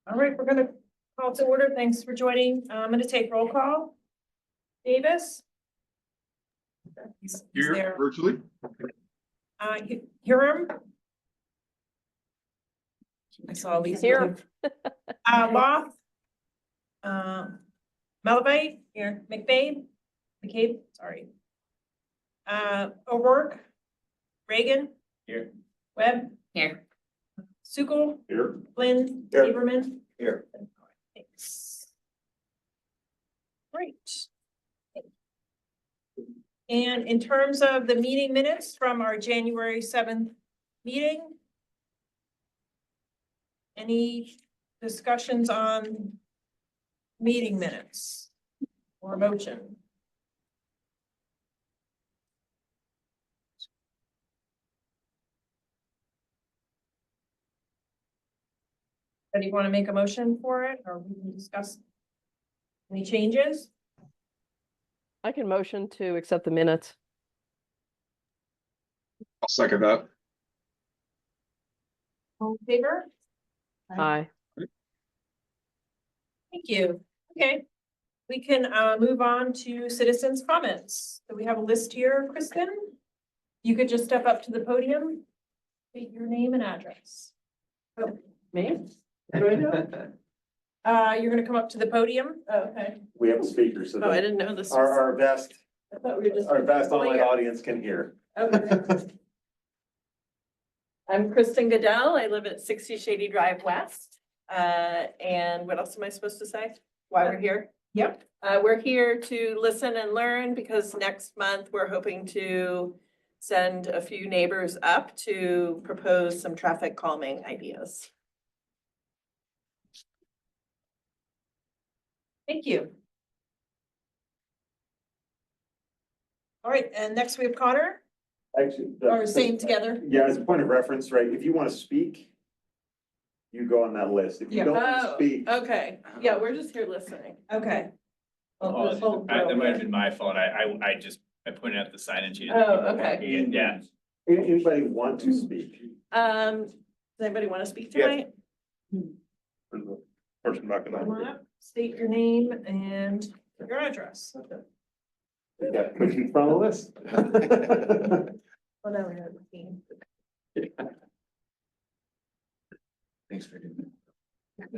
All right, we're gonna call to order. Thanks for joining. I'm gonna take roll call. Davis? He's Here there. virtually. Hiram? I saw Lisa. Here. Loth? Malavite? Here. McCabe, sorry. O'Rourke? Reagan? Here. Webb? Here. Sukkel? Here. Flynn? Here. Lieberman? Here. Thanks. Great. And in terms of the meeting minutes from our January 7th meeting, any discussions on meeting minutes or motion? Anybody want to make a motion for it, or we can discuss any changes? I can motion to accept the minutes. I'll second that. All in favor? Aye. Thank you. Okay. We can move on to citizens' comments. So we have a list here, Kristen. You could just step up to the podium, state your name and address. Oh, me? You're gonna come up to the podium? Oh, okay. We have a speaker, so Oh, I that didn't know this. was- our best, I thought we were just. our best Oh, online yeah. audience can hear. Okay. I'm Kristen Goodell. I live at 60 Shady Drive West. And what else am I supposed to say? Why we're here? Yep. We're here to listen and learn because next month we're hoping to send a few neighbors up to propose some traffic calming ideas. Thank you. All right, and next we have Connor, Actually. or same together. Yeah, as a point of reference, right, if you want to speak, you go on that list. If you Yeah. don't want to Oh, speak, okay. Yeah, we're just here listening. Okay. Oh, that might have been my fault. I pointed out the sign and she. Oh, okay. Yeah. anybody want to speak? Does anybody want to speak Yes. tonight? Person back in Come on up, state your name and your address. Yeah, put you in front of the list. Oh, no, we're not looking. Thanks for doing that.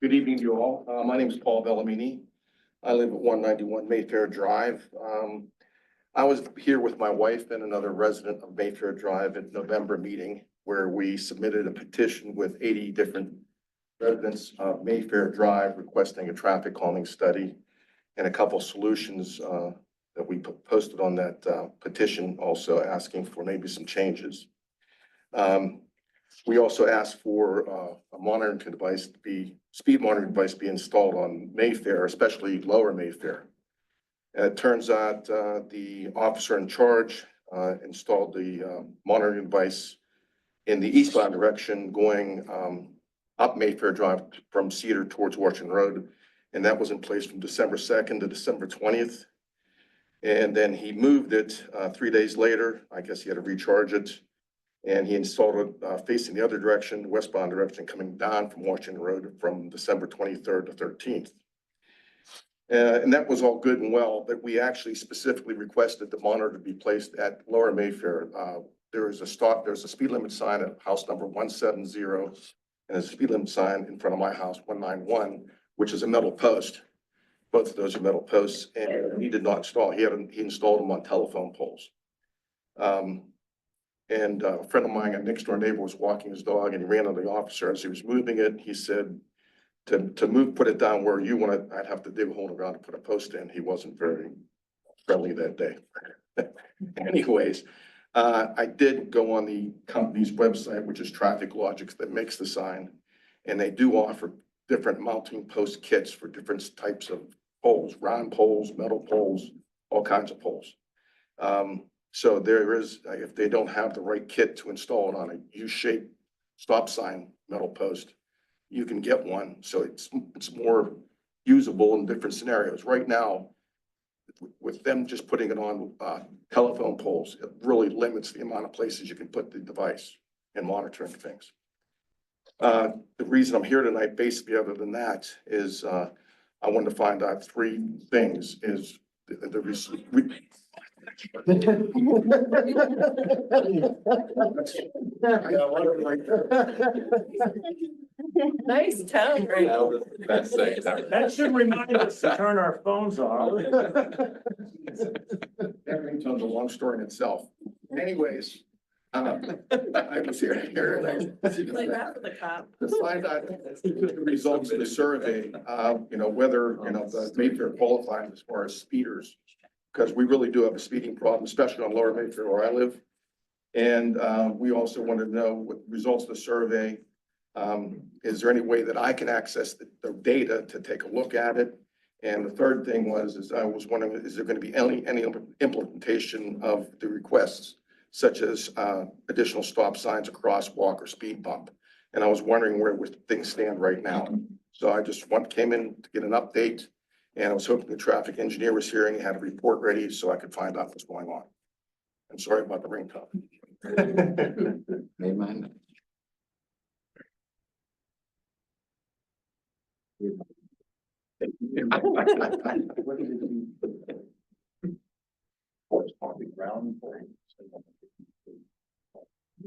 Good evening to you all. My name is Paul Bellamini. I live at 191 Mayfair Drive. I was here with my wife and another resident of Mayfair Drive at November meeting where we submitted a petition with 80 different residents of Mayfair Drive requesting a traffic calming study and a couple solutions that we posted on that petition, also asking for maybe some changes. We also asked for a monitoring device to be, speed monitoring device be installed on Mayfair, especially lower Mayfair. It turns out the officer in charge installed the monitoring device in the eastbound direction going up Mayfair Drive from Cedar towards Washington Road. And that was in place from December 2nd to December 20th. And then he moved it 3 days later. I guess he had to recharge it. And he installed it facing the other direction, westbound direction, coming down from Washington Road from December 23rd to 13th. And that was all good and well, but we actually specifically requested the monitor to be placed at Lower Mayfair. There's a speed limit sign at house number 170, and there's a speed limit sign in front of my house, 191, which is a metal post. Both of those are metal posts, and he did not install. He installed them on telephone poles. And a friend of mine, a next door neighbor, was walking his dog and he ran into the officer as he was moving it. He said, to put it down where you want it, I'd have to dig a hole in the ground to put a post in. He wasn't very friendly that day. Anyways, I did go on the company's website, which is Traffic Logics, that makes the sign. And they do offer different mounting post kits for different types of poles, round poles, metal poles, all kinds of poles. So there is, if they don't have the right kit to install it on a U-shaped stop sign metal post, you can get one. So it's more usable in different scenarios. Right now, with them just putting it on telephone poles, it really limits the amount of places you can put the device and monitoring things. The reason I'm here tonight, basically, other than that, is, I wanted to find out three things, is the Nice tone, right? That should remind us to turn our phones off. That ringtone's a long story in itself. Anyways, I was here tonight. Like that for the cop. To find out the results of the survey, whether, the Mayfair qualifies as far as speeders. Because we really do have a speeding problem, especially on Lower Mayfair where I live. And, we also wanted to know what results of the survey. Is there any way that I can access the data to take a look at it? And the third thing is I was wondering, is there going to be any implementation of the requests, such as additional stop signs, a crosswalk, or speed bump? And I was wondering where things stand right now. So I just came in to get an update, and I was hoping the traffic engineer was here and he had a report ready so I could find out what's going on. I'm sorry about the ringtone. Amen.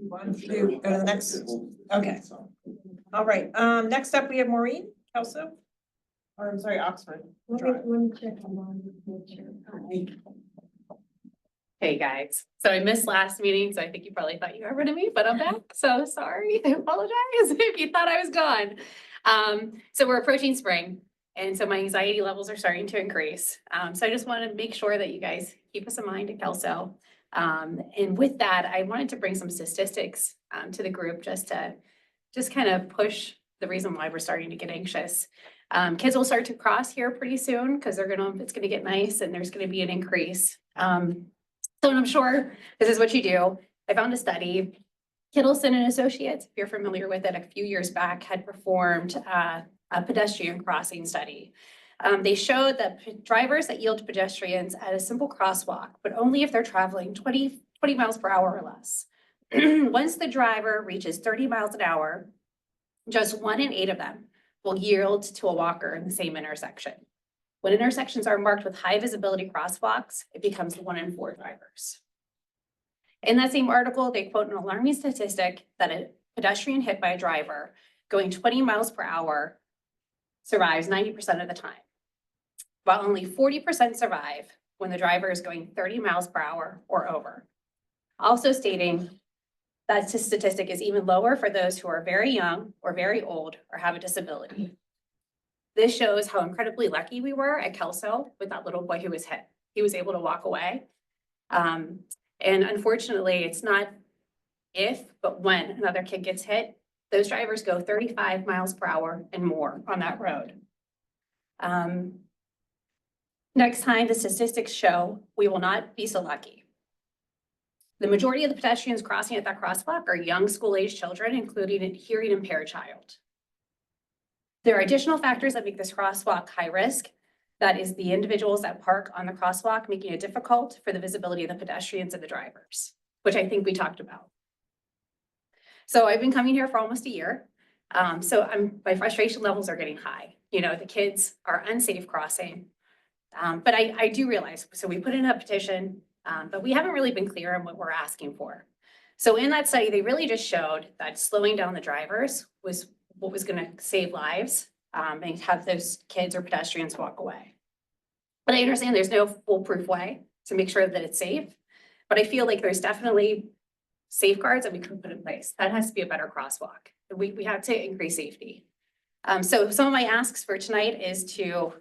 Want to go to the next? Okay. All right, next up, we have Maureen Kelso. Or I'm sorry, Oxford. Drive. Hey, guys. So I missed last meeting, so I think you probably thought you got rid of me, but I'm back. So sorry. I apologize if you thought I was gone. So we're approaching spring, and so my anxiety levels are starting to increase. So I just want to make sure that you guys keep us in mind at Kelso. And with that, I wanted to bring some statistics to the group just kind of push the reason why we're starting to get anxious. Kids will start to cross here pretty soon because it's gonna get nice and there's gonna be an increase. So I'm sure this is what you do. I found a study. Kittleson and Associates, if you're familiar with it, a few years back had performed a pedestrian crossing study. They showed that drivers that yield to pedestrians at a simple crosswalk, but only if they're traveling 20 miles per hour or less. Once the driver reaches 30 miles an hour, just 1 in 8 of them will yield to a walker in the same intersection. When intersections are marked with high visibility crosswalks, it becomes 1 in 4 drivers. In that same article, they quote an alarming statistic that a pedestrian hit by a driver going 20 miles per hour survives 90% of the time, while only 40% survive when the driver is going 30 miles per hour or over. Also stating that statistic is even lower for those who are very young or very old or have a disability. This shows how incredibly lucky we were at Kelso with that little boy who was hit. He was able to walk away. And unfortunately, it's not if, but when another kid gets hit, those drivers go 35 miles per hour and more on that road. Next time, the statistics show we will not be so lucky. The majority of the pedestrians crossing at that crosswalk are young school-age children, including a hearing impaired child. There are additional factors that make this crosswalk high risk. That is the individuals that park on the crosswalk, making it difficult for the visibility of the pedestrians and the drivers, which I think we talked about. So I've been coming here for almost a year. My frustration levels are getting high. The kids are unsafe crossing. But I do realize, so we put in a petition, but we haven't really been clear on what we're asking for. So in that study, they really just showed that slowing down the drivers was what was gonna save lives, and have those kids or pedestrians walk away. But I understand there's no foolproof way to make sure that it's safe, but I feel like there's definitely safeguards that we can put in place. That has to be a better crosswalk. We have to increase safety. So some of my asks for tonight is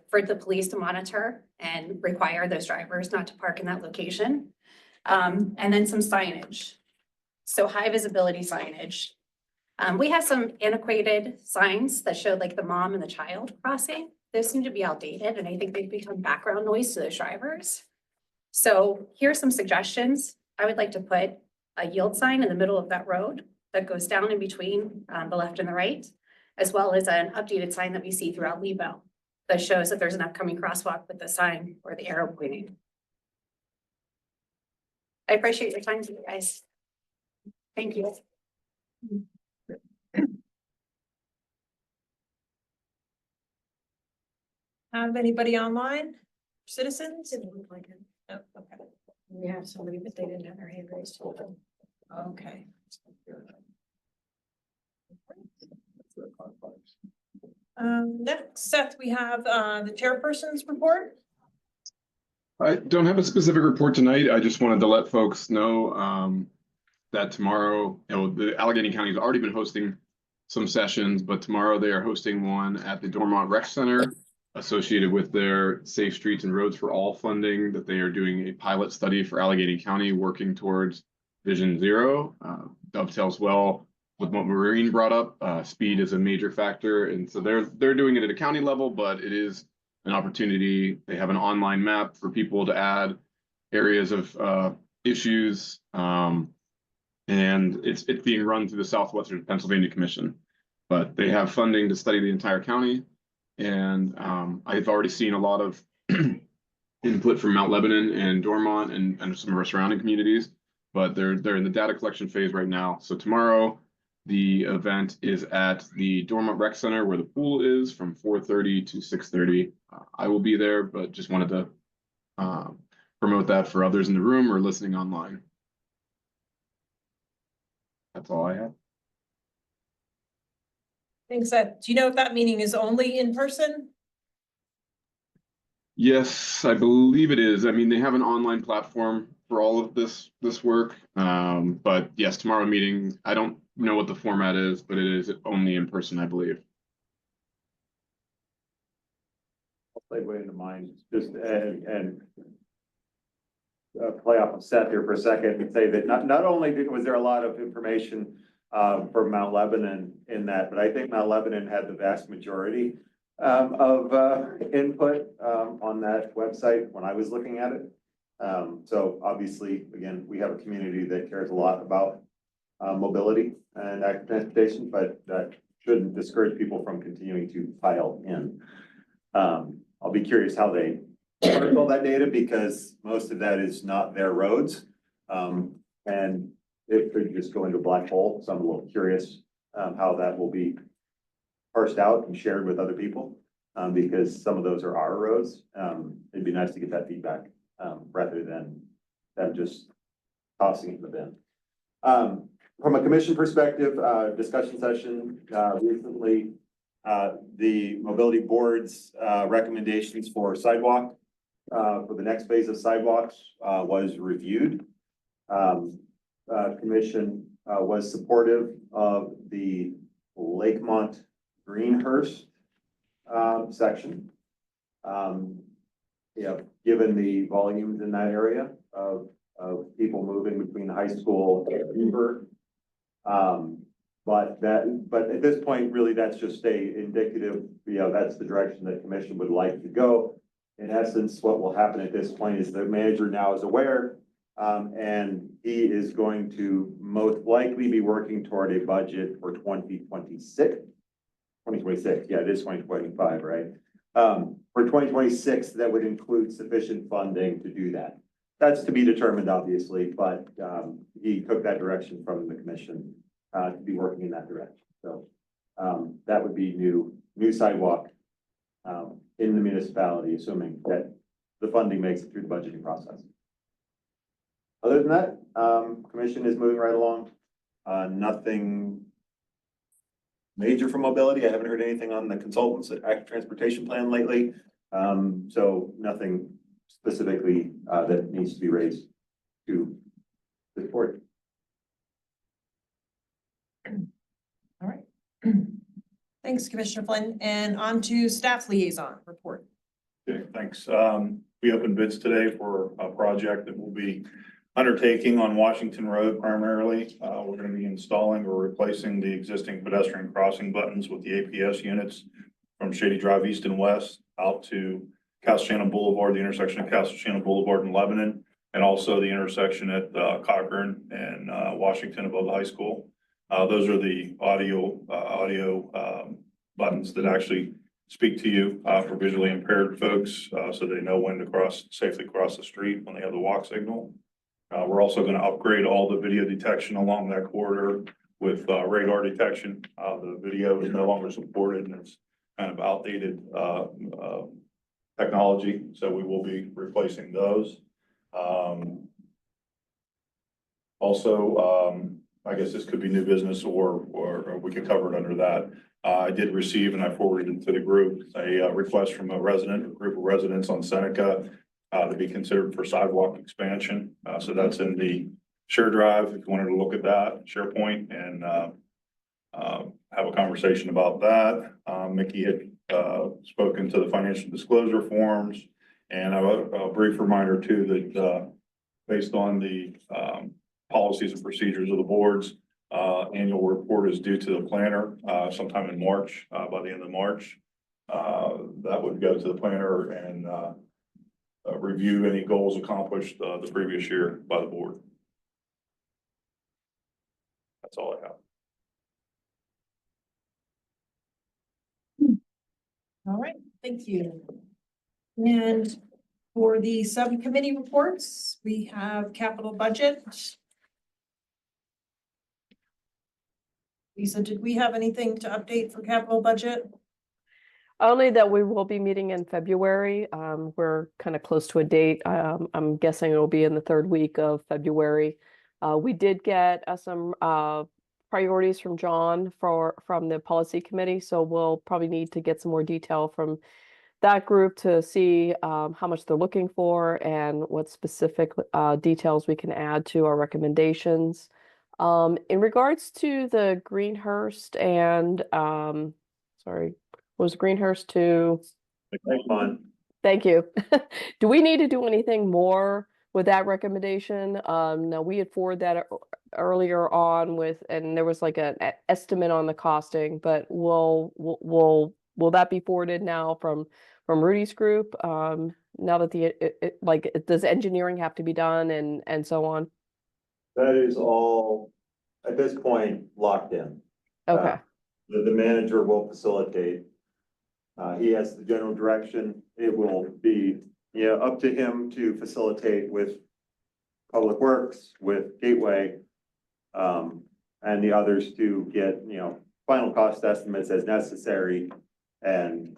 for the police to monitor and require those drivers not to park in that location. And then some signage. So high visibility signage. We have some antiquated signs that show like the mom and the child crossing. Those seem to be outdated and I think they've become background noise to those drivers. So here's some suggestions. I would like to put a yield sign in the middle of that road that goes down in between the left and the right, as well as an updated sign that we see throughout Lebo that shows that there's an upcoming crosswalk with the sign or the arrow pointing. I appreciate your time today, guys. Thank you. have anybody online? Citizens? Didn't look like it. Oh, okay. We have somebody, but they didn't have their hand raised. Okay. Next, Seth, we have the chairperson's report. I don't have a specific report tonight. I just wanted to let folks know that tomorrow, the Allegheny County has already been hosting some sessions, but tomorrow they are hosting one at the Dormont Rec Center associated with their Safe Streets and Roads for All funding, that they are doing a pilot study for Allegheny County working towards Vision Zero. Dovetails well with what Maureen brought up. Speed is a major factor, and so they're doing it at a county level, but it is an opportunity. They have an online map for people to add areas of issues, and it's being run through the Southwestern Pennsylvania Commission. But they have funding to study the entire county, and I've already seen a lot of input from Mount Lebanon and Dormont and some of our surrounding communities. But they're in the data collection phase right now. So tomorrow, the event is at the Dormont Rec Center where the pool is from 4:30 to 6:30. I will be there, but just wanted to promote that for others in the room or listening online. That's all I have. Thanks, Seth. Do you know if that meeting is only in person? Yes, I believe it is. I mean, they have an online platform for all of this work. But yes, tomorrow meeting, I don't know what the format is, but it is only in person, I believe. I'll segue into mine, just and play off of Seth here for a second and say that not only was there a lot of information from Mount Lebanon in that, but I think Mount Lebanon had the vast majority of input on that website when I was looking at it. So obviously, again, we have a community that cares a lot about mobility and active transportation, but that shouldn't discourage people from continuing to pile in. I'll be curious how they work all that data, because most of that is not their roads. And it could just go into a black hole. So I'm a little curious how that will be parsed out and shared with other people, because some of those are our roads. It'd be nice to get that feedback rather than them just tossing it in the bin. From a commission perspective, discussion session recently, the mobility board's recommendations for sidewalk for the next phase of sidewalks was reviewed. Commission was supportive of the Lakemont Greenhurst section. Given the volumes in that area of people moving between the high school and Hoover. But at this point, really, that's just a indicative, that's the direction that commission would like to go. In essence, what will happen at this point is the manager now is aware, and he is going to most likely be working toward a budget for 2026. 2026, yeah, it is 2025, right? For 2026, that would include sufficient funding to do that. That's to be determined, obviously, but he took that direction from the commission to be working in that direction. So that would be new sidewalk in the municipality, assuming that the funding makes it through the budgeting process. Other than that, commission is moving right along. Nothing major for mobility. I haven't heard anything on the consultants at active transportation plan lately. So nothing specifically that needs to be raised to the board. All right. Thanks, Commissioner Flynn. And on to staff liaison report. Okay, thanks. We opened bids today for a project that will be undertaking on Washington Road primarily. We're going to be installing or replacing the existing pedestrian crossing buttons with the APS units from Shady Drive East and West out to Castle Shannon Boulevard, the intersection of Castle Shannon Boulevard and Lebanon, and also the intersection at Cochran and Washington above the high school. Those are the audio buttons that actually speak to you for visually impaired folks, so they know when to safely cross the street when they have the walk signal. We're also going to upgrade all the video detection along that corridor with radar detection. The video is no longer supported, and it's kind of outdated technology, so we will be replacing those. Also, I guess this could be new business or we could cover it under that. I did receive, and I forwarded it to the group, a request from a group of residents on Seneca to be considered for sidewalk expansion. So that's in the share drive, if you wanted to look at that, SharePoint, and have a conversation about that. Mickey had spoken to the financial disclosure forms, and a brief reminder too that based on the policies and procedures of the boards, annual report is due to the planner sometime in March, by the end of March. That would go to the planner and review any goals accomplished the previous year by the board. That's all I have. All right, thank you. And for the subcommittee reports, we have capital budget. Lisa, did we have anything to update for capital budget? Only that we will be meeting in February. We're kind of close to a date. I'm guessing it will be in the third week of February. We did get some priorities from John from the policy committee, so we'll probably need to get some more detail from that group to see how much they're looking for and what specific details we can add to our recommendations. In regards to the Greenhurst and sorry, was Greenhurst to? Thank you. Do we need to do anything more with that recommendation? No, we had forwarded that earlier on with, and there was like an estimate on the costing, but will that be forwarded now from Rudy's group? Now that does engineering have to be done and so on? That is all, at this point, locked in. Okay. The manager will facilitate. He has the general direction. It will be, up to him to facilitate with Public Works, with Gateway, and the others to get, final cost estimates as necessary and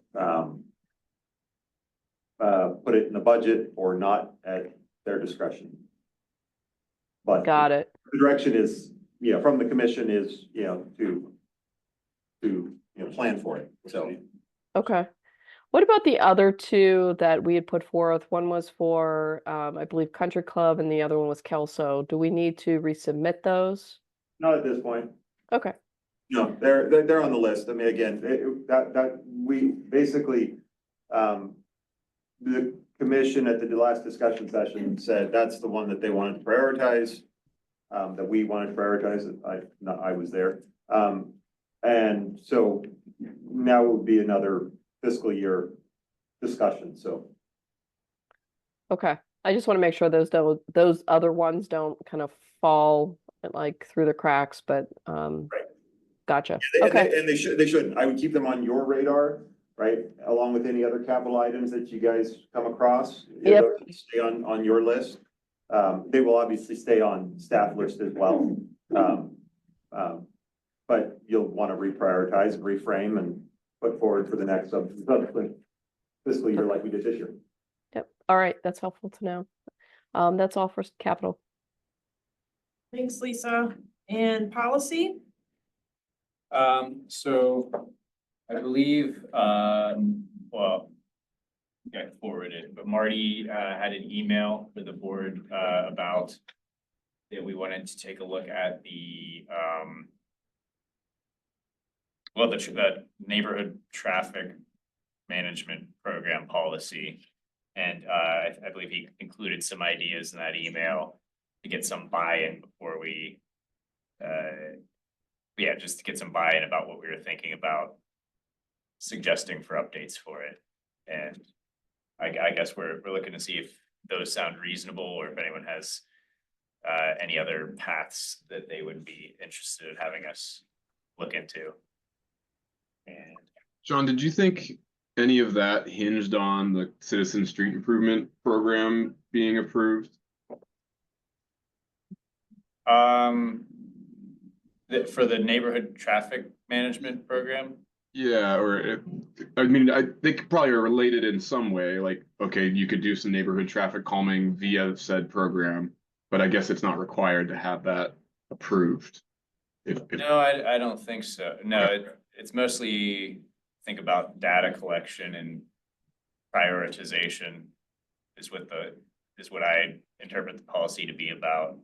put it in the budget or not at their discretion. But Got it. the direction is, from the commission is, to plan for it. So. Okay. What about the other two that we had put forth? One was for, I believe, Country Club, and the other one was Kelso. Do we need to resubmit those? Not at this point. Okay. No, they're on the list. I mean, again, that we basically, the commission at the last discussion session said that's the one that they wanted to prioritize, that we wanted to prioritize. I was there. And so now it would be another fiscal year discussion, so. Okay. I just want to make sure those other ones don't kind of fall like through the cracks, but gotcha. Okay. And they shouldn't. I would keep them on your radar, right? Along with any other capital items that you guys come across. Yep. Stay on your list. They will obviously stay on staff list as well. But you'll want to reprioritize, reframe, and put forward for the next subsequent fiscal year like we did this year. Yep. All right. That's helpful to know. That's all for capital. Thanks, Lisa. And policy? So I believe, well, I forwarded, but Marty had an email for the board about that we wanted to take a look at the the neighborhood traffic management program policy. And I believe he included some ideas in that email to get some buy-in before we just to get some buy-in about what we were thinking about suggesting for updates for it. And I guess we're looking to see if those sound reasonable, or if anyone has any other paths that they would be interested in having us look into. And John, did you think any of that hinged on the Citizen Street Improvement Program being approved? for the neighborhood traffic management program? Yeah, I mean, they probably are related in some way, like, okay, you could do some neighborhood traffic calming via said program, but I guess it's not required to have that approved. If No, I don't think so. No, Okay. it's mostly think about data collection and prioritization is what I interpret the policy to be about.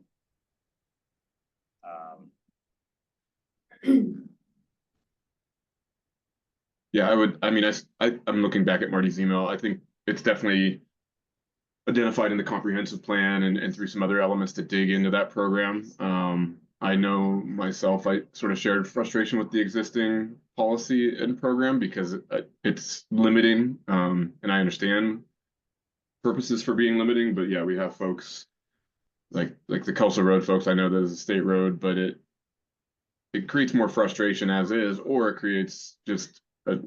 Yeah, I mean, I'm looking back at Marty's email. I think it's definitely identified in the comprehensive plan and through some other elements to dig into that program. I know myself, I sort of shared frustration with the existing policy and program because it's limiting, and I understand purposes for being limiting, but yeah, we have folks like the Kelso Road folks. I know that is a state road, but it creates more frustration as is, or it creates just a,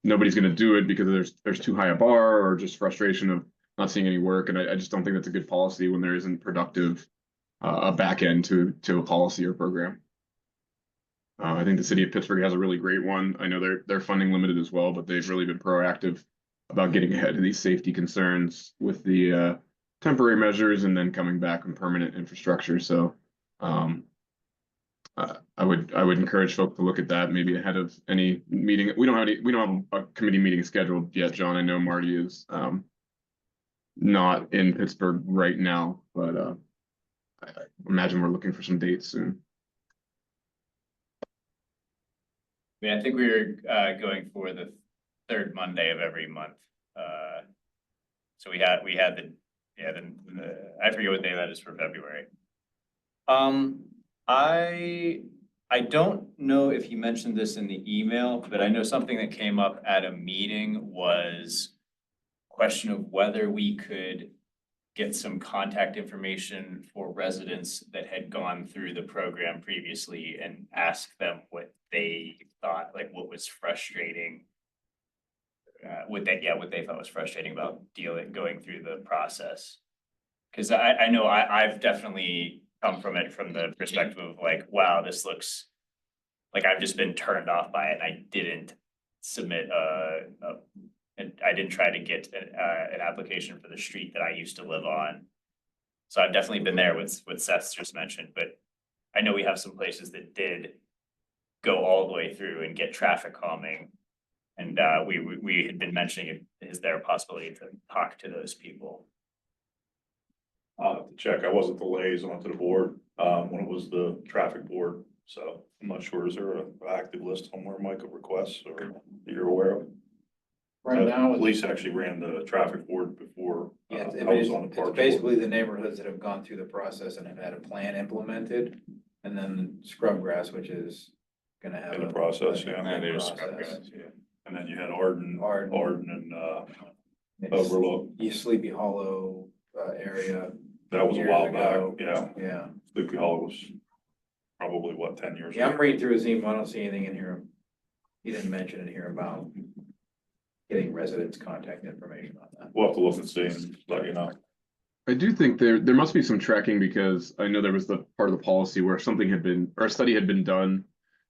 nobody's going to do it because there's too high a bar, or just frustration of not seeing any work. And I just don't think that's a good policy when there isn't productive a back end to a policy or program. I think the city of Pittsburgh has a really great one. I know they're funding limited as well, but they've really been proactive about getting ahead of these safety concerns with the temporary measures and then coming back on permanent infrastructure. So I would encourage folks to look at that maybe ahead of any meeting. We don't have a committee meeting scheduled yet, John. I know Marty is not in Pittsburgh right now, but I imagine we're looking for some dates soon. I mean, I think we were going for the third Monday of every month. So we had I forget what day that is for February. I don't know if you mentioned this in the email, but I know something that came up at a meeting was question of whether we could get some contact information for residents that had gone through the program previously and ask them what they thought, like what was frustrating. What they thought was frustrating about going through the process. Cause I know I've definitely come from it from the perspective of like, wow, this looks like I've just been turned off by it. And I didn't submit I didn't try to get an application for the street that I used to live on. So I've definitely been there with what Seth's just mentioned, but I know we have some places that did go all the way through and get traffic calming. And we had been mentioning, is there a possibility to talk to those people? I'll have to check. I wasn't the liaison to the board, when it was the traffic board. So I'm not sure. Is there an active list somewhere, Mike, of requests or that you're aware of? Right now, Police actually ran the traffic board before. yeah, I was on the it's park board. basically the neighborhoods that have gone through the process and have had a plan implemented. And then Scrubgrass, which is gonna have In the a process, yeah. And there's process. And then you had Arden and It's Overlook. East Sleepy Hollow area. That was a years while back, ago. yeah. Yeah, Sleepy Hollow was probably what, 10 years yeah, I'm ago. reading through his email. I don't see anything in here. He didn't mention it here about getting residents' contact information on that. We'll have to look and see and let you know. I do think there must be some tracking because I know there was the part of the policy where something had been, or a study had been done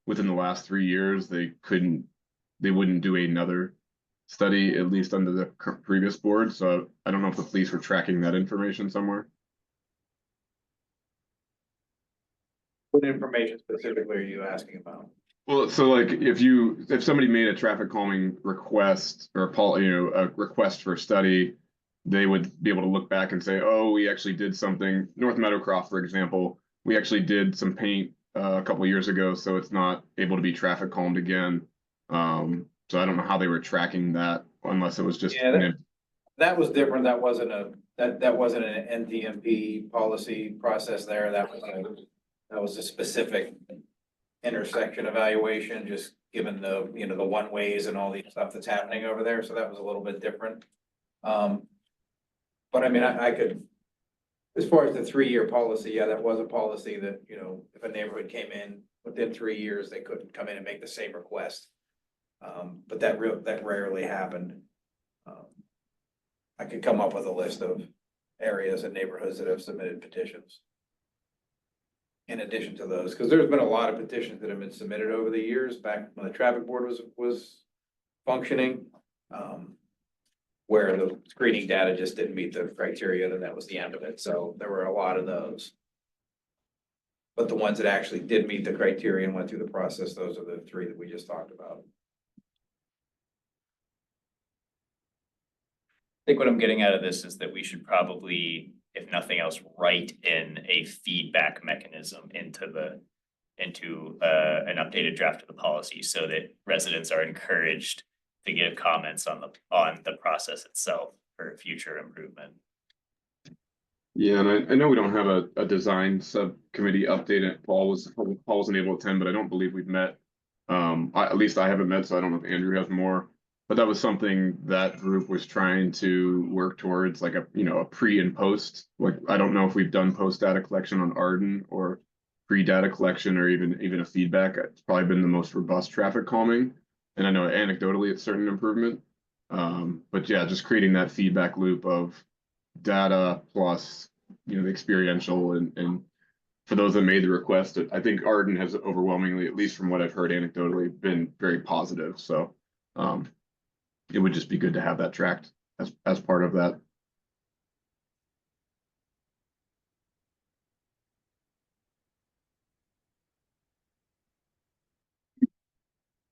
within the last 3 years. They wouldn't do another study, at least under the previous board. So I don't know if the police were tracking that information somewhere. What information specifically are you asking about? Well, so like if somebody made a traffic calming request or a request for a study, they would be able to look back and say, oh, we actually did something. North Meadowcroft, for example, we actually did some paint a couple of years ago, so it's not able to be traffic calmed again. So I don't know how they were tracking that unless it was just. Yeah, that was different. That wasn't an NTMP policy process there. That was a specific intersection evaluation, just given the, the one ways and all the stuff that's happening over there. So that was a little bit different. But I mean, I could, as far as the 3-year policy, yeah, that was a policy that, if a neighborhood came in within 3 years, they couldn't come in and make the same request. But that rarely happened. I could come up with a list of areas and neighborhoods that have submitted petitions. in addition to those, because there's been a lot of petitions that have been submitted over the years, back when the traffic board was functioning. Where the screening data just didn't meet the criteria, and that was the end of it, so there were a lot of those. But the ones that actually did meet the criteria and went through the process, those are the three that we just talked about. I think what I'm getting out of this is that we should probably, if nothing else, write in a feedback mechanism into an updated draft of the policy so that residents are encouraged to give comments on the process itself for future improvement. Yeah, and I know we don't have a design subcommittee update. Paul wasn't able to attend, but I don't believe we've met. At least I haven't met, so I don't know if Andrew has more. But that was something that group was trying to work towards, like a pre and post. Like, I don't know if we've done post data collection on Arden or pre data collection or even a feedback. It's probably been the most robust traffic calming. And I know anecdotally it's certain improvement. But yeah, just creating that feedback loop of data plus, the experiential and for those that made the request, I think Arden has overwhelmingly, at least from what I've heard anecdotally, been very positive. So it would just be good to have that tracked as part of that.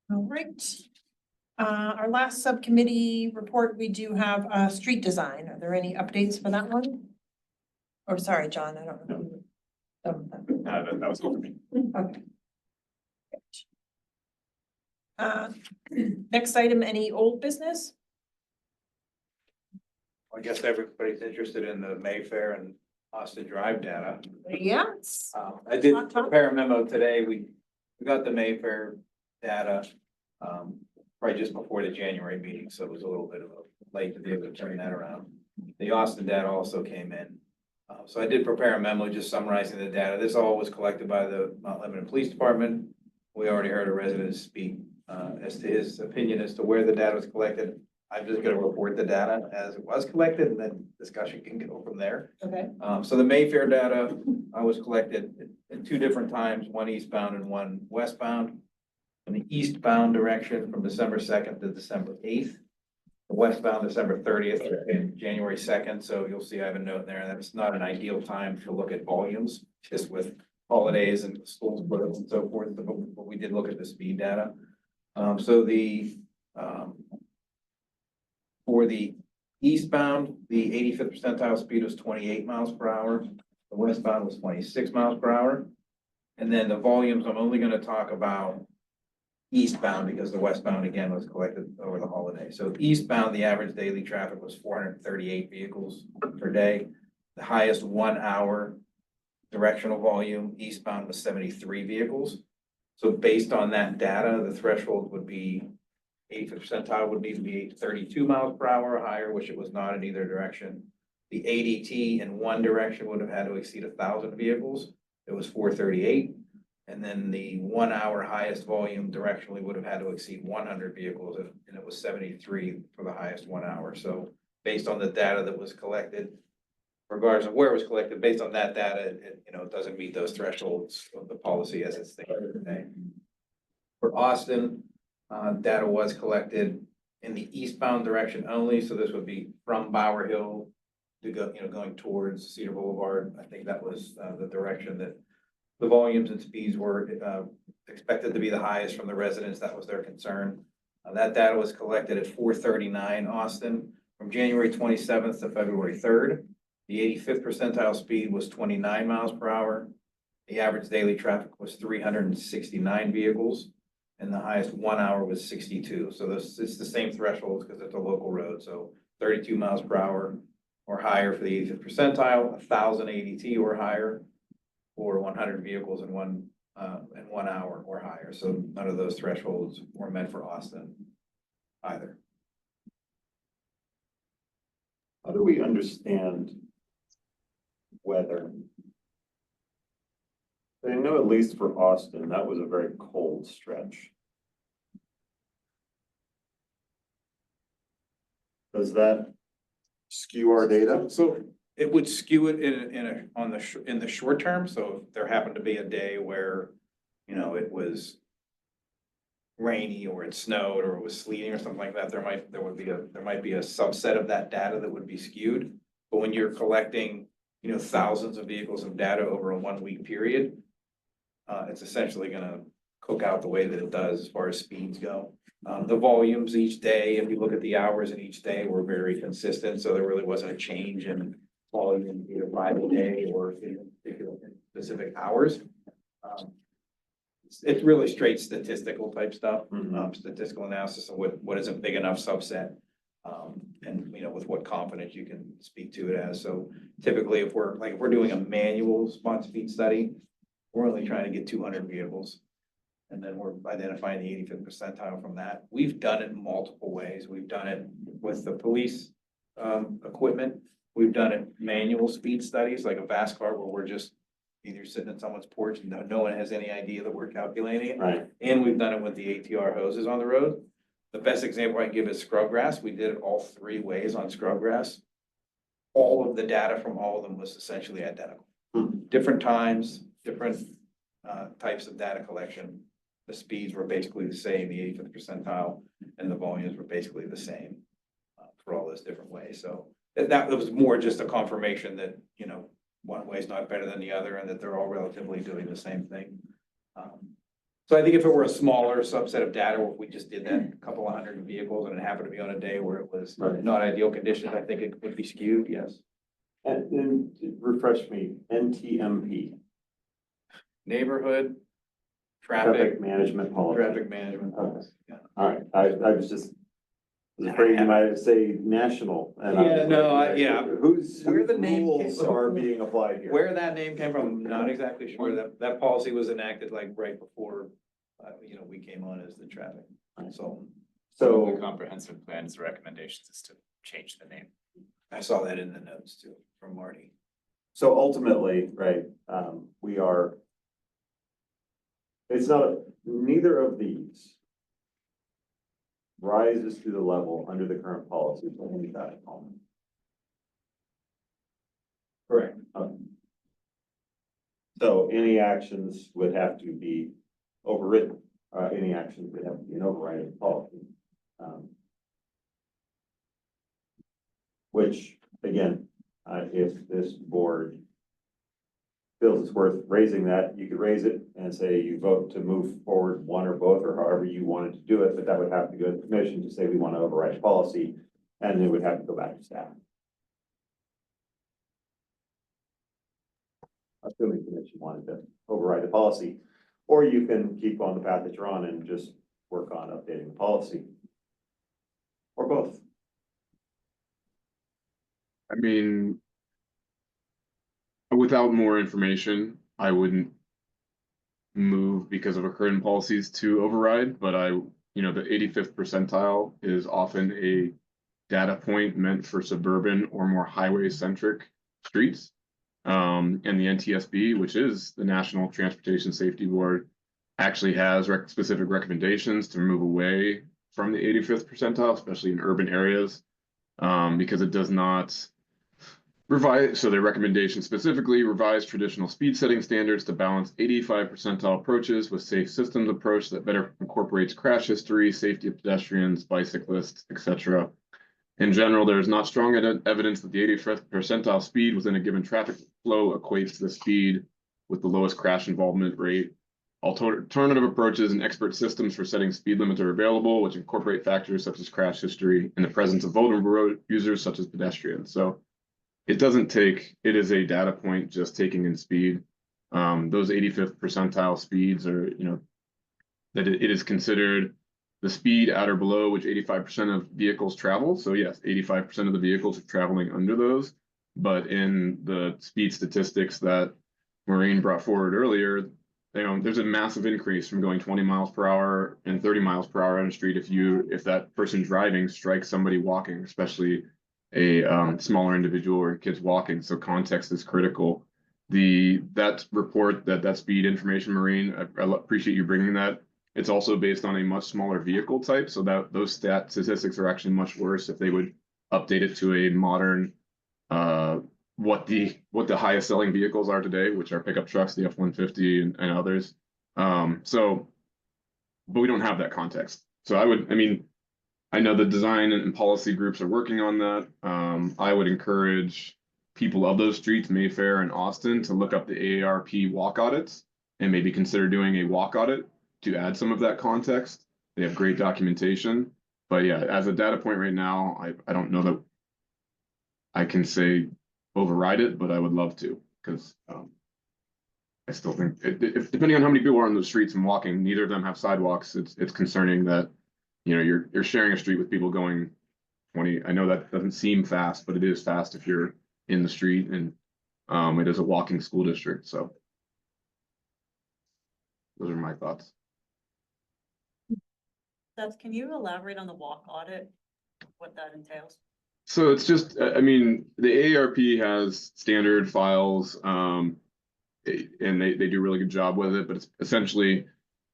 All right. Our last subcommittee report, we do have street design. Are there any updates for that one? Or sorry, John, I don't know. That was all for me. Okay. Next item, any old business? I guess everybody's interested in the Mayfair and Austin Drive data. Yes. I did Hot topic. prepare a memo today. We got the Mayfair data, right just before the January meeting, so it was a little bit of a late to be able to turn that around. The Austin data also came in. So I did prepare a memo just summarizing the data. This all was collected by the Mount Lebanon Police Department. We already heard a resident speak as to his opinion as to where the data was collected. I'm just gonna report the data as it was collected, and then discussion can go from there. Okay. So the Mayfair data was collected in two different times, one eastbound and one westbound. In the eastbound direction from December 2nd to December 8th. The westbound December 30th and January 2nd. So you'll see I have a note there that it's not an ideal time to look at volumes, just with holidays and schools and so forth, but we did look at the speed data. For the eastbound, the 85th percentile speed was 28 miles per hour. The westbound was 26 miles per hour. And then the volumes, I'm only going to talk about eastbound because the westbound again was collected over the holiday. So eastbound, the average daily traffic was 438 vehicles per day. The highest 1 hour directional volume eastbound was 73 vehicles. So based on that data, the threshold would be 85th percentile would need to be 32 miles per hour or higher, which it was not in either direction. The ADT in one direction would have had to exceed 1,000 vehicles. It was 438. And then the 1 hour highest volume directionally would have had to exceed 100 vehicles, and it was 73 for the highest 1 hour. So based on the data that was collected, regardless of where it was collected, based on that data, it doesn't meet those thresholds of the policy as it's stated today. For Austin, data was collected in the eastbound direction only, so this would be from Bower Hill to go, going towards Cedar Boulevard. I think that was the direction that the volumes and speeds were expected to be the highest from the residents. That was their concern. That data was collected at 439 Austin from January 27th to February 3rd. The 85th percentile speed was 29 miles per hour. The average daily traffic was 369 vehicles, and the highest 1 hour was 62. So it's the same thresholds because it's a local road. So 32 miles per hour or higher for the 85th percentile, 1,000 ADT or higher, or 100 vehicles in 1 hour or higher. So none of those thresholds were meant for Austin either. How do we understand weather? I know at least for Austin, that was a very cold stretch. Does that skew our data? So It would skew it in the short term, so if there happened to be a day where, you know, it was rainy or it snowed or it was sleeting or something like that, there might be a subset of that data that would be skewed. But when you're collecting, you know, thousands of vehicles of data over a 1 week period, it's essentially gonna cook out the way that it does as far as speeds go. The volumes each day, if you look at the hours in each day, were very consistent, so there really wasn't a change in volume either by the day or in particular specific hours. It's really straight statistical type stuff, statistical analysis of what is a big enough subset. And, you know, with what confidence you can speak to it as. So typically, if we're doing a manual spot speed study, we're only trying to get 200 vehicles. And then we're identifying the 85th percentile from that. We've done it in multiple ways. We've done it with the police equipment. We've done it manual speed studies, like a VASCAR, where we're just either sitting in someone's porch and no one has any idea that we're calculating it. Right. And we've done it with the ATR hoses on the road. The best example I can give is scrubgrass. We did it all 3 ways on scrubgrass. All of the data from all of them was essentially identical. Different times, different types of data collection. The speeds were basically the same, the 85th percentile, and the volumes were basically the same for all those different ways. So that was more just a confirmation that, you know, one way is not better than the other and that they're all relatively doing the same thing. So I think if it were a smaller subset of data, or if we just did that a couple of hundred vehicles and it happened to be on a day where it was not ideal conditions, I think it would be skewed, yes. And then refresh me, NTMP. Neighborhood, traffic Management policy. traffic management policy, yeah. All right, I was just afraid you might say national. And I was Yeah, no, like, yeah. Whose Where the name rules came- are being applied here? Where that name came from, I'm not exactly sure. That policy was enacted like right before, you know, we came on as the traffic consultant. The So, comprehensive plan's recommendations is to change the name. I saw that in the notes too, from Marty. so ultimately, right, we are. It's not, neither of these rises to the level under the current policy of any traffic calming. Correct. So any actions would have to be overridden, any actions would have to be an override of the policy. Which, again, if this board feels it's worth raising that, you could raise it and say you vote to move forward one or both, or however you wanted to do it, but that would have to go to the commission to say we want to override policy, and it would have to go back to staff. Assuming the commission wanted to override the policy, or you can keep on the path that you're on and just work on updating the policy. Or both. I mean, without more information, I wouldn't move because of our current policies to override, but you know, the 85th percentile is often a data point meant for suburban or more highway centric streets. And the NTSB, which is the National Transportation Safety Board, actually has specific recommendations to move away from the 85th percentile, especially in urban areas, because it does not revise. So their recommendation specifically revise traditional speed setting standards to balance 85 percentile approaches with safe systems approach that better incorporates crash history, safety of pedestrians, bicyclists, etc. In general, there is not strong evidence that the 85th percentile speed within a given traffic flow equates to the speed with the lowest crash involvement rate. Alternative approaches and expert systems for setting speed limits are available, which incorporate factors such as crash history and the presence of vulnerable road users such as pedestrians. So it is a data point just taking in speed. Those 85th percentile speeds are, you know, that it is considered the speed at or below which 85% of vehicles travel. So yes, 85% of the vehicles are traveling under those. But in the speed statistics that Maureen brought forward earlier, there's a massive increase from going 20 miles per hour and 30 miles per hour on the street if that person driving strikes somebody walking, especially a smaller individual or kids walking. So context is critical. That report, that speed information, Maureen, I appreciate you bringing that. It's also based on a much smaller vehicle type, so that those statistics are actually much worse if they would update it to a modern what the highest selling vehicles are today, which are pickup trucks, the F-150 and others. So, but we don't have that context. So I mean, I know the design and policy groups are working on that. I would encourage people of those streets, Mayfair and Austin, to look up the AARP walk audits and maybe consider doing a walk audit to add some of that context. They have great documentation. But yeah, as a data point right now, I don't know that I can say override it, but I would love to, because I still think if depending on how many people are on those streets and walking, neither of them have sidewalks. It's concerning that, you know, you're sharing a street with people going 20. I know that doesn't seem fast, but it is fast if you're in the street, and it is a walking school district. So those are my thoughts. Seth, can you elaborate on the walk audit, what that entails? So it's just, I mean, the AARP has standard files, and they do a really good job with it, but it's essentially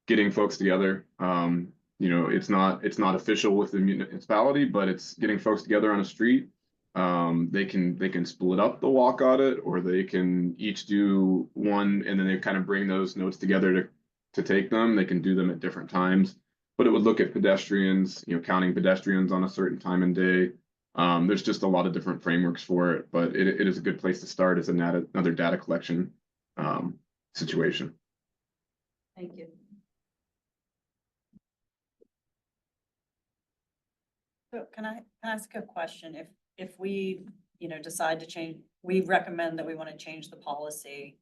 getting folks together. You know, it's not official with the municipality, but it's getting folks together on a street. They can split up the walk audit, or they can each do one, and then they kind of bring those notes together to take them. They can do them at different times, but it would look at pedestrians, you know, counting pedestrians on a certain time and day. There's just a lot of different frameworks for it, but it is a good place to start as another data collection situation. Thank you. So can I ask a question? If we, you know, decide to change, we recommend that we want to change the policy.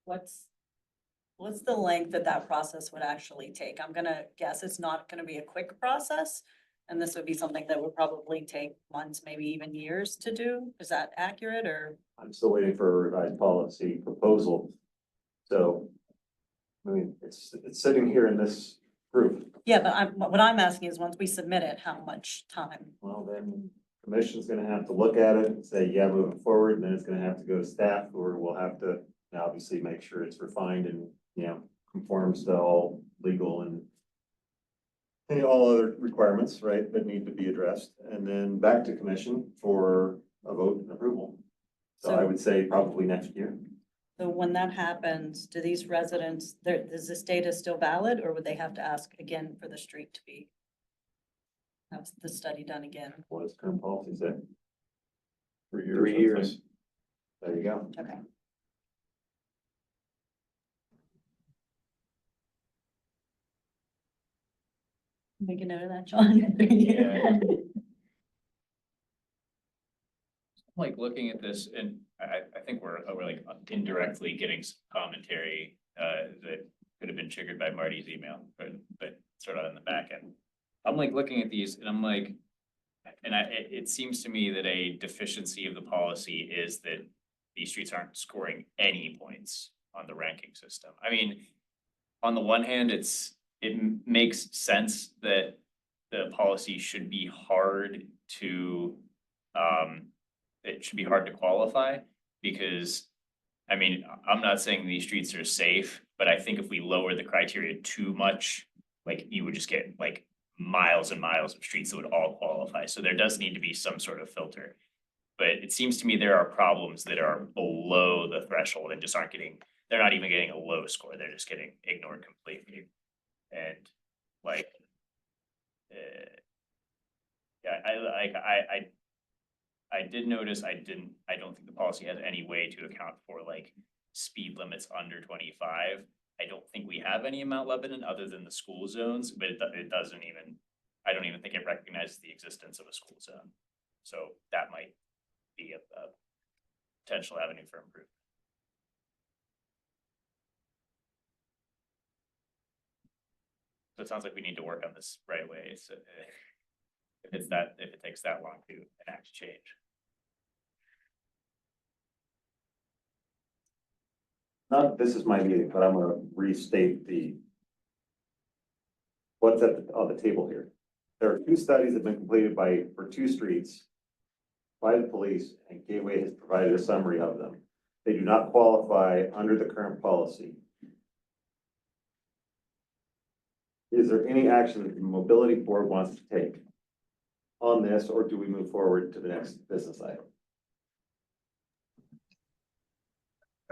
What's the length that process would actually take? I'm gonna guess it's not gonna be a quick process. And this would be something that would probably take months, maybe even years to do. Is that accurate, or? I'm still waiting for a revised policy proposal. So, I mean, it's sitting here in this group. Yeah, but what I'm asking is, once we submit it, how much time? Well, then commission's gonna have to look at it and say, yeah, moving forward, and then it's gonna have to go to staff, or we'll have to obviously make sure it's refined and, you know, conforms to all legal and all other requirements, right, that need to be addressed, and then back to commission for a vote and approval. So I would say probably next year. So when that happens, do these residents, is this data still valid, or would they have to ask again for the street to be? Have the study done again? What does current policy say? 3 years. 3 years. There you go. Okay. Make a note of that, John. Yeah. Like looking at this, and I think we're like indirectly getting some commentary that could have been triggered by Marty's email, but sort of in the back end. I'm like looking at these and I'm like, and it seems to me that a deficiency of the policy is that these streets aren't scoring any points on the ranking system. I mean, on the one hand, it makes sense that the policy should be hard to it should be hard to qualify, because I mean, I'm not saying these streets are safe, but I think if we lower the criteria too much, like you would just get like miles and miles of streets that would all qualify. So there does need to be some sort of filter. But it seems to me there are problems that are below the threshold and just aren't getting, they're not even getting a low score. They're just getting ignored completely. And like, yeah, I did notice, I don't think the policy has any way to account for like speed limits under 25. I don't think we have any in Mount Lebanon other than the school zones, but it doesn't even, I don't even think it recognizes the existence of a school zone. So that might be a potential avenue for improvement. So it sounds like we need to work on this right away. So if it takes that long to enact change. Not, this is my meeting, but I'm gonna restate what's on the table here. There are 2 studies that have been completed for 2 streets by the police, and Gateway has provided a summary of them. They do not qualify under the current policy. Is there any action that the mobility board wants to take on this, or do we move forward to the next business item?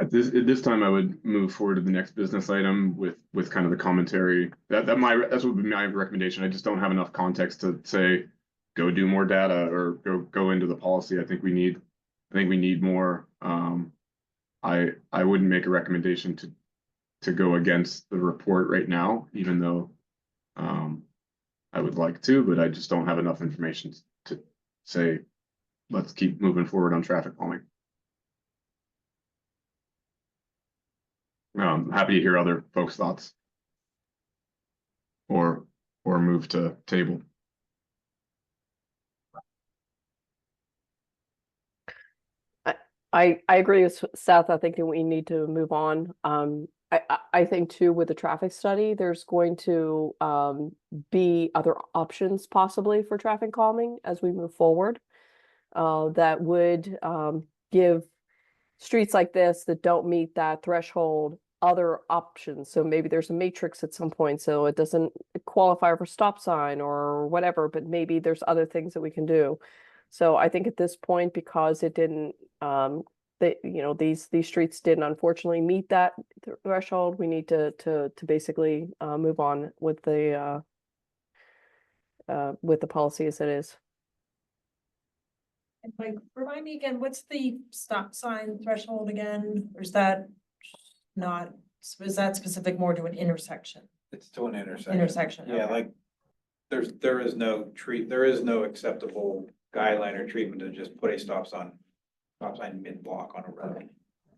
At this time, I would move forward to the next business item with kind of the commentary. That's what would be my recommendation. I just don't have enough context to say, go do more data or go into the policy. I think we need more. I wouldn't make a recommendation to go against the report right now, even though I would like to, but I just don't have enough information to say, let's keep moving forward on traffic calming. Happy to hear other folks' thoughts. Or move to table. I agree with Seth. I think that we need to move on. I think too, with the traffic study, there's going to be other options possibly for traffic calming as we move forward. That would give streets like this that don't meet that threshold other options. So maybe there's a matrix at some point, so it doesn't qualify for stop sign or whatever, but maybe there's other things that we can do. So I think at this point, because it didn't, these streets didn't unfortunately meet that threshold, we need to basically move on with the policy as it is. And like, remind me again, what's the stop sign threshold again? Or is that not, is that specific more to an intersection? It's to an intersection. Intersection, Yeah, okay. like, there is no acceptable guideline or treatment to just put a stop sign mid-block on a road.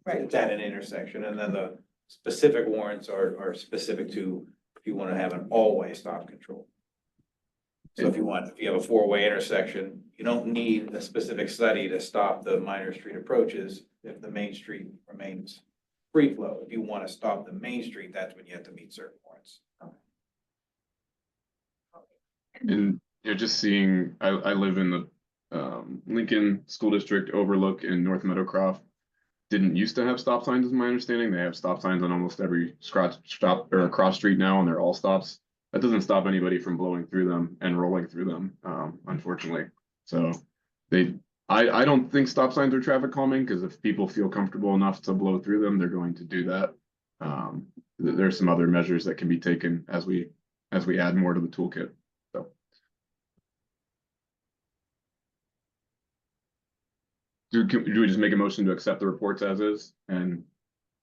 Right. It's at an intersection, and then the specific warrants are specific to if you want to have an all-way stop control. So if you have a four-way intersection, you don't need a specific study to stop the minor street approaches if the main street remains free flow. If you want to stop the main street, that's when you have to meet certain warrants. And just seeing, I live in the Lincoln School District, Overlook, in North Meadowcroft. Didn't used to have stop signs, is my understanding. They have stop signs on almost every stop or cross street now, and they're all stops. That doesn't stop anybody from blowing through them and rolling through them, unfortunately. So I don't think stop signs are traffic calming, because if people feel comfortable enough to blow through them, they're going to do that. There's some other measures that can be taken as we add more to the toolkit. So. Do we just make a motion to accept the reports as is and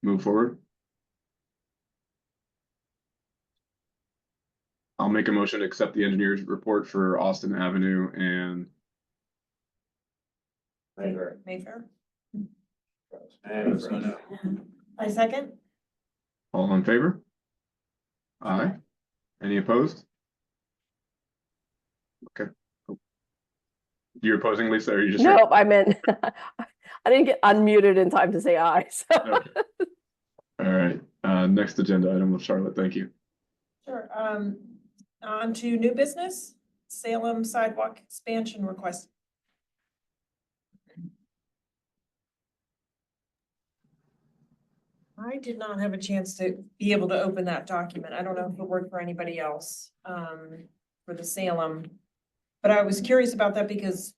move forward? I'll make a motion to accept the engineer's report for Austin Avenue and Mayfair. And I second. all in favor? Aye. Any opposed? Okay. You're opposing, Lisa, or you just? No, I meant, I didn't get unmuted in time to say aye, so. Okay. All right, next agenda item with Charlotte, thank you. Sure, on to new business, Salem sidewalk expansion request. I did not have a chance to be able to open that document. I don't know if it worked for anybody else, for the Salem. But I was curious about that because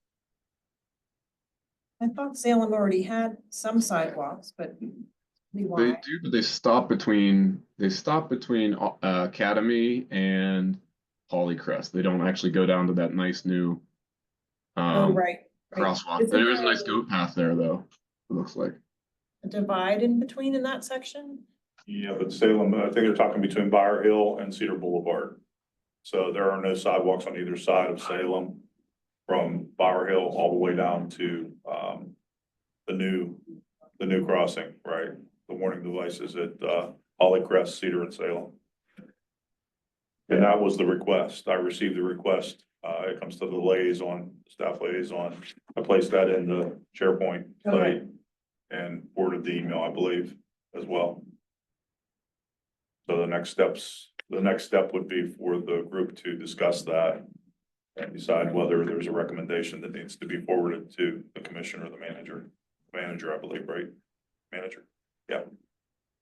I thought Salem already had some sidewalks, but They why? do, but they stop between Academy and Polycrest. They don't actually go down to that nice new Oh, right. crosswalk. Isn't There is a there nice goat path there, though, it looks like. a divide in between in that section? Yeah, but Salem, I think they're talking between Bower Hill and Cedar Boulevard. So there are no sidewalks on either side of Salem from Bower Hill all the way down to the new crossing, right? The warning devices at Polycrest, Cedar and Salem. And that was the request. I received the request. It comes to the liaison, staff liaison. I placed that in the SharePoint site and forwarded the email, I believe, as well. So the next step would be for the group to discuss that and decide whether there's a recommendation that needs to be forwarded to the commissioner or the manager. Manager, I believe, right? Manager, yeah.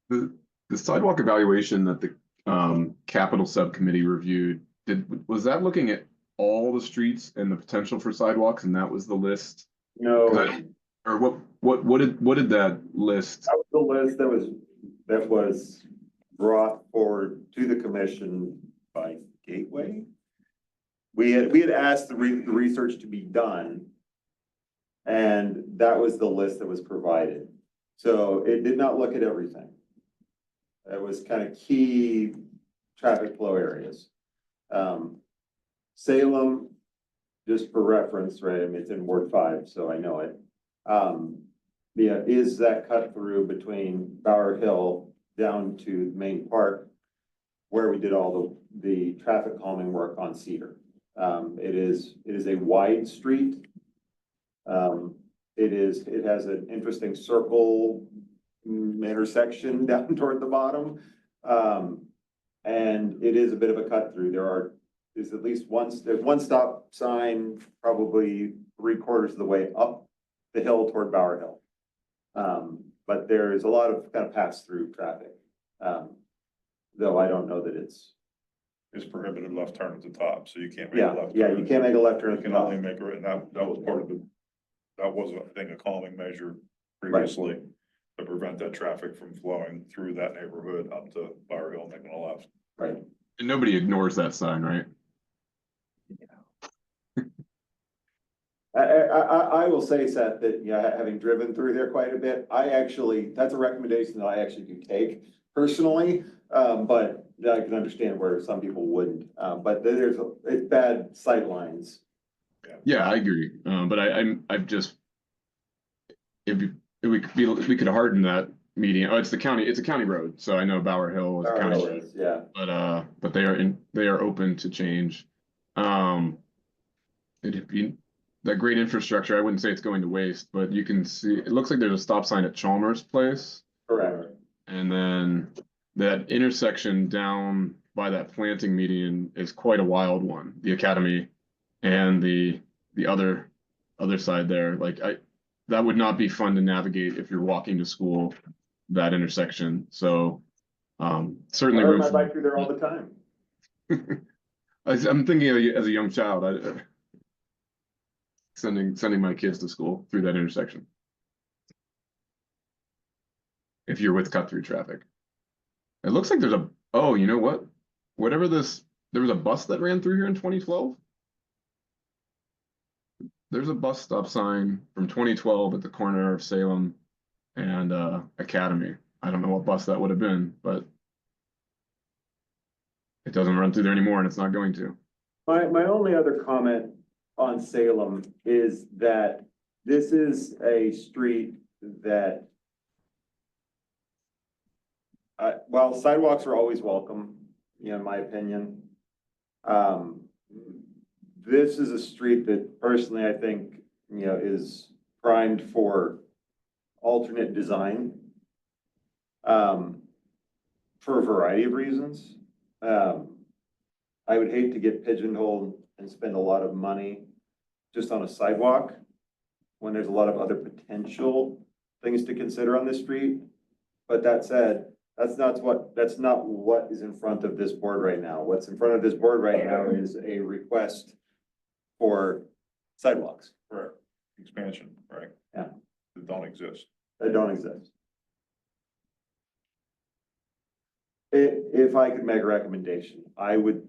The sidewalk evaluation that the capital subcommittee reviewed, was that looking at all the streets and the potential for sidewalks, and that was the list? no, Or what did that list? That was the list that was brought forward to the commission by Gateway. We had asked the research to be done. And that was the list that was provided. So it did not look at everything. It was kind of key traffic flow areas. Salem, just for reference, right? I mean, it's in Ward 5, so I know it. Yeah, is that cut through between Bower Hill down to Main Park, where we did all the traffic calming work on Cedar. It is a wide street. It has an interesting circle intersection down toward the bottom. And it is a bit of a cut through. There's at least there's one stop sign, probably 3/4 of the way up the hill toward Bower Hill. But there's a lot of kind of pass through traffic. Though I don't know that it's prohibited left turn at the top, so you can't make a yeah, left. yeah, turn. you can't make a left turn You at the can top. only make it, and that was part of the, that was, I think, a calming measure previously to prevent that traffic from flowing through that neighborhood up to Bower Hill, making a left. Right. And nobody ignores that sign, right? I will say, Seth, that, you know, having driven through there quite a bit, that's a recommendation that I actually do take personally. But I can understand where some people wouldn't, but it's bad sight lines. Yeah, I agree. But I've just, we could harden that median. Oh, it's a county road. So I know Bower Hill is a county road, Yeah, but they are open to change. It'd be that great infrastructure. I wouldn't say it's going to waste, but you can see, it looks like there's a stop sign at Chalmers Place. correct. And then that intersection down by that planting median is quite a wild one. The Academy and the other side there, that would not be fun to navigate if you're walking to school, that intersection. So certainly I ride room my for- bike through there all the time. I'm thinking of you as a young child, sending my kids to school through that intersection. If you're with cut through traffic. It looks like oh, you know what? There was a bus that ran through here in 2012. There's a bus stop sign from 2012 at the corner of Salem and Academy. I don't know what bus that would have been, but it doesn't run through there anymore and it's not going to. My only other comment on Salem is that this is a street that while sidewalks are always welcome, you know, in my opinion, this is a street that personally I think, you know, is primed for alternate design for a variety of reasons. I would hate to get pigeonholed and spend a lot of money just on a sidewalk when there's a lot of other potential things to consider on this street. But that said, that's not what is in front of this board right now. What's in front of this board right now is a request for sidewalks Correct. Expansion, right? Yeah. That don't exist. that don't exist. If I could make a recommendation, I would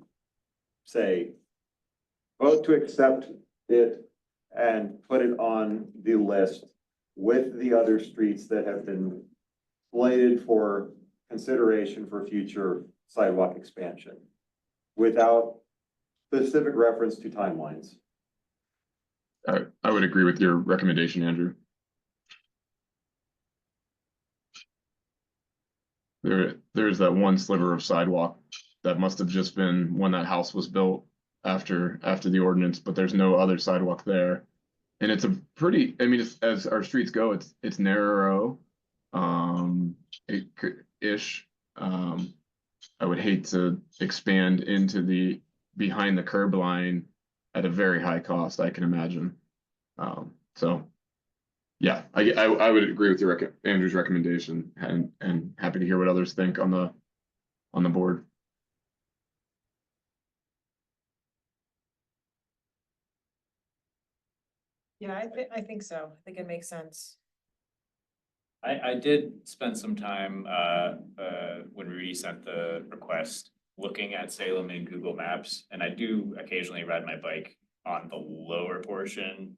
say vote to accept it and put it on the list with the other streets that have been slated for consideration for future sidewalk expansion without specific reference to timelines. I would agree with your recommendation, Andrew. There's that one sliver of sidewalk that must have just been when that house was built after the ordinance, but there's no other sidewalk there. And it's a pretty, I mean, as our streets go, it's narrow, ish. I would hate to expand into the behind the curb line at a very high cost, I can imagine. So yeah, I would agree with your Andrew's recommendation and happy to hear what others think on the board. Yeah, I think so. I think it makes sense. I did spend some time, when Rudy sent the request, looking at Salem in Google Maps, and I do occasionally ride my bike on the lower portion,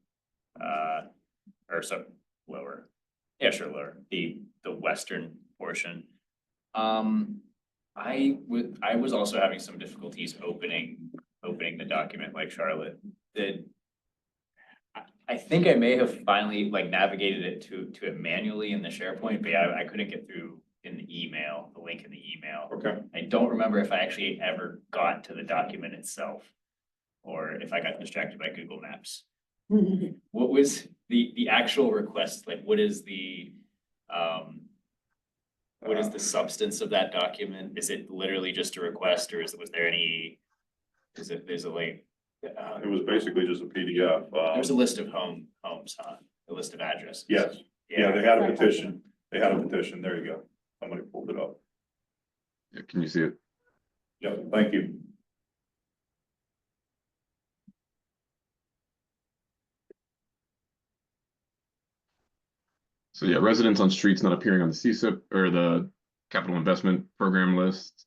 or some lower, yeah, sure, lower, the western portion. I was also having some difficulties opening the document like Charlotte did. I think I may have finally like navigated it to it manually in the SharePoint, but yeah, I couldn't get through in the email, the link in the email. Okay. I don't remember if I actually ever got to the document itself, or if I got distracted by Google Maps. What was the actual request? Like, what is the substance of that document? Is it literally just a request, or was there any, there's a link? It was basically just a PDF. There's a list of homes, huh? A list of addresses. Yes, yeah, they had a petition. They had a petition. There you go. Somebody pulled it up. Yeah, can you see it? Yep, thank you. So yeah, residents on streets not appearing on the CSIP or the capital investment program list.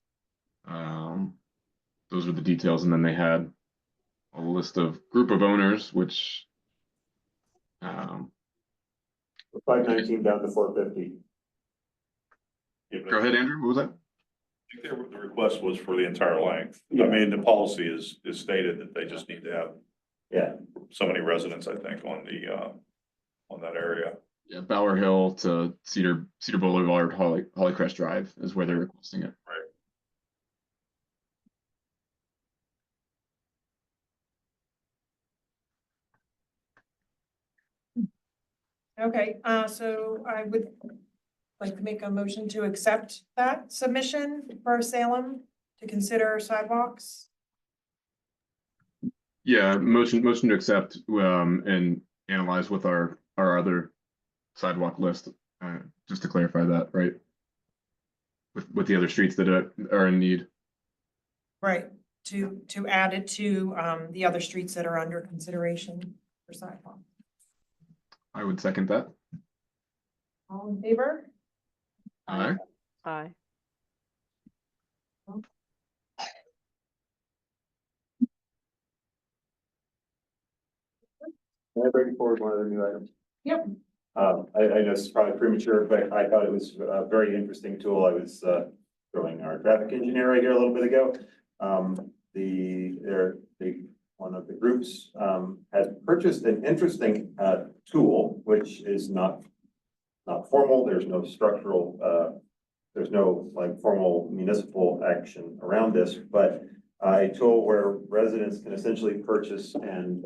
Those were the details, and then they had a list of group of owners, which 519 down to 450. go ahead, Andrew. What was that? I think the request was for the entire length. I mean, the policy is stated that they just need to have so many residents, I think, on that area. Yeah, Bower Hill to Cedar Boulevard, Hollycrest Drive is where they're requesting it. Right. Okay, so I would like to make a motion to accept that submission for Salem to consider sidewalks. Yeah, motion to accept and analyze with our other sidewalk list, just to clarify that, right? With the other streets that are in need. Right, to add it to the other streets that are under consideration for sidewalk. I would second that. All in favor? Aye. Aye. Can I bring forward one other new item? Yep. I know this is probably premature, but I thought it was a very interesting tool. I was throwing our traffic engineer right here a little bit ago. One of the groups has purchased an interesting tool, which is not formal. There's no structural, there's no like formal municipal action around this, but a tool where residents can essentially purchase and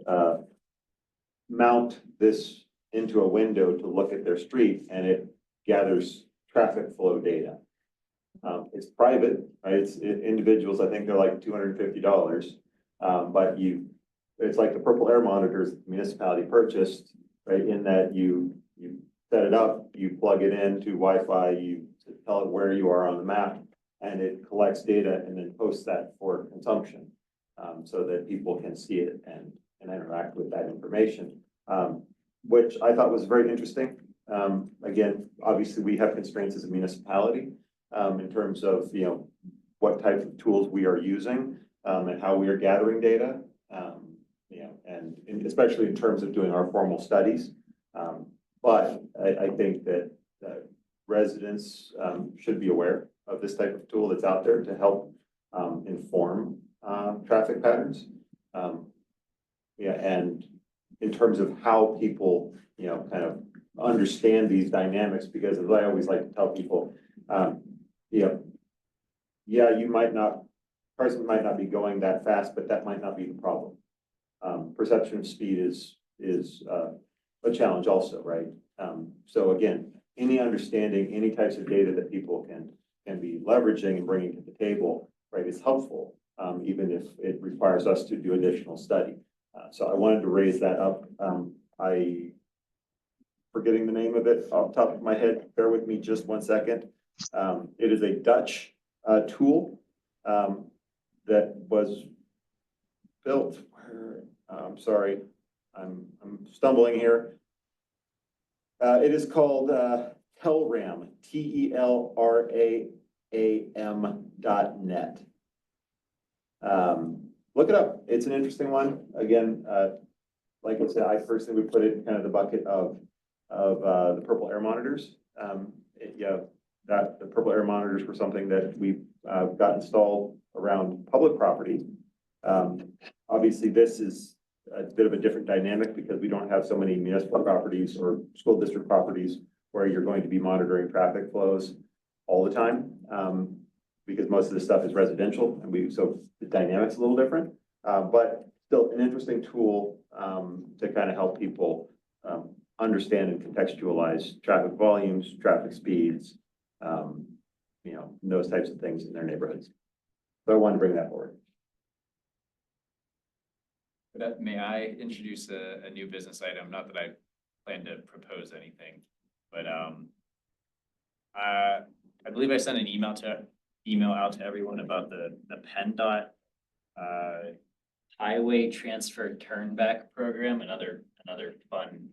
mount this into a window to look at their street, and it gathers traffic flow data. It's private, right? It's individuals, I think they're like $250. But it's like the purple air monitors the municipality purchased, right? In that you set it up, you plug it into Wi-Fi, you tell it where you are on the map, and it collects data and then posts that for consumption, so that people can see it and interact with that information, which I thought was very interesting. Again, obviously we have constraints as a municipality in terms of, what type of tools we are using and how we are gathering data, and especially in terms of doing our formal studies. But I think that residents should be aware of this type of tool that's out there to help inform traffic patterns. And in terms of how people, kind of understand these dynamics, because as I always like to tell people, person might not be going that fast, but that might not be the problem. Perception of speed is a challenge also, right? So again, any understanding, any types of data that people can be leveraging and bringing to the table, right, is helpful, even if it requires us to do additional study. So I wanted to raise that up. Forgetting the name of it off the top of my head, bear with me just 1 second. It is a Dutch tool that was built, I'm sorry, I'm stumbling here. It is called Telram, TELRAAM.net. Look it up. It's an interesting one. Again, like I said, I personally would put it in kind of the bucket of the purple air monitors. The purple air monitors were something that we got installed around public property. Obviously, this is a bit of a different dynamic because we don't have so many municipal properties or school district properties where you're going to be monitoring traffic flows all the time. Because most of this stuff is residential and so the dynamic's a little different. But still an interesting tool to kind of help people understand and contextualize traffic volumes, traffic speeds, those types of things in their neighborhoods. So I wanted to bring that forward. May I introduce a new business item? Not that I plan to propose anything, but I believe I sent an email out to everyone about the PennDOT highway transfer turnback program, another fun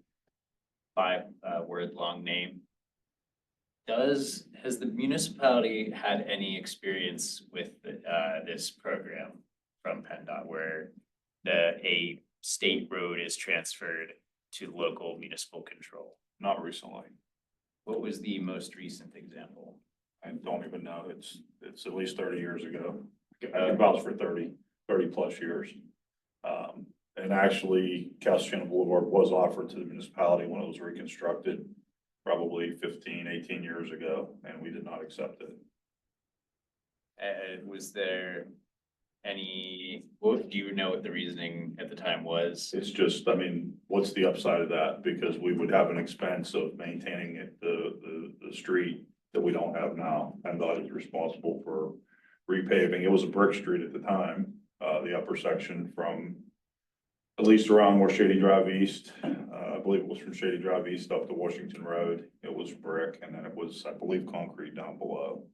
5-word long name. Has the municipality had any experience with this program from PennDOT where a state road is transferred to local municipal control? Not recently. What was the most recent example? I don't even know. It's at least 30 years ago. I can vouch for 30 plus years. And actually, Castellano Boulevard was offered to the municipality when it was reconstructed, probably 15, 18 years ago, and we did not accept it. Was there do you know what the reasoning at the time was? It's just, I mean, what's the upside of that? Because we would have an expense of maintaining it, the street that we don't have now. PennDOT is responsible for repaving. It was a brick street at the time, the upper section from at least around where Shady Drive East. I believe it was from Shady Drive East up to Washington Road. It was brick, and then it was, I believe, concrete down below.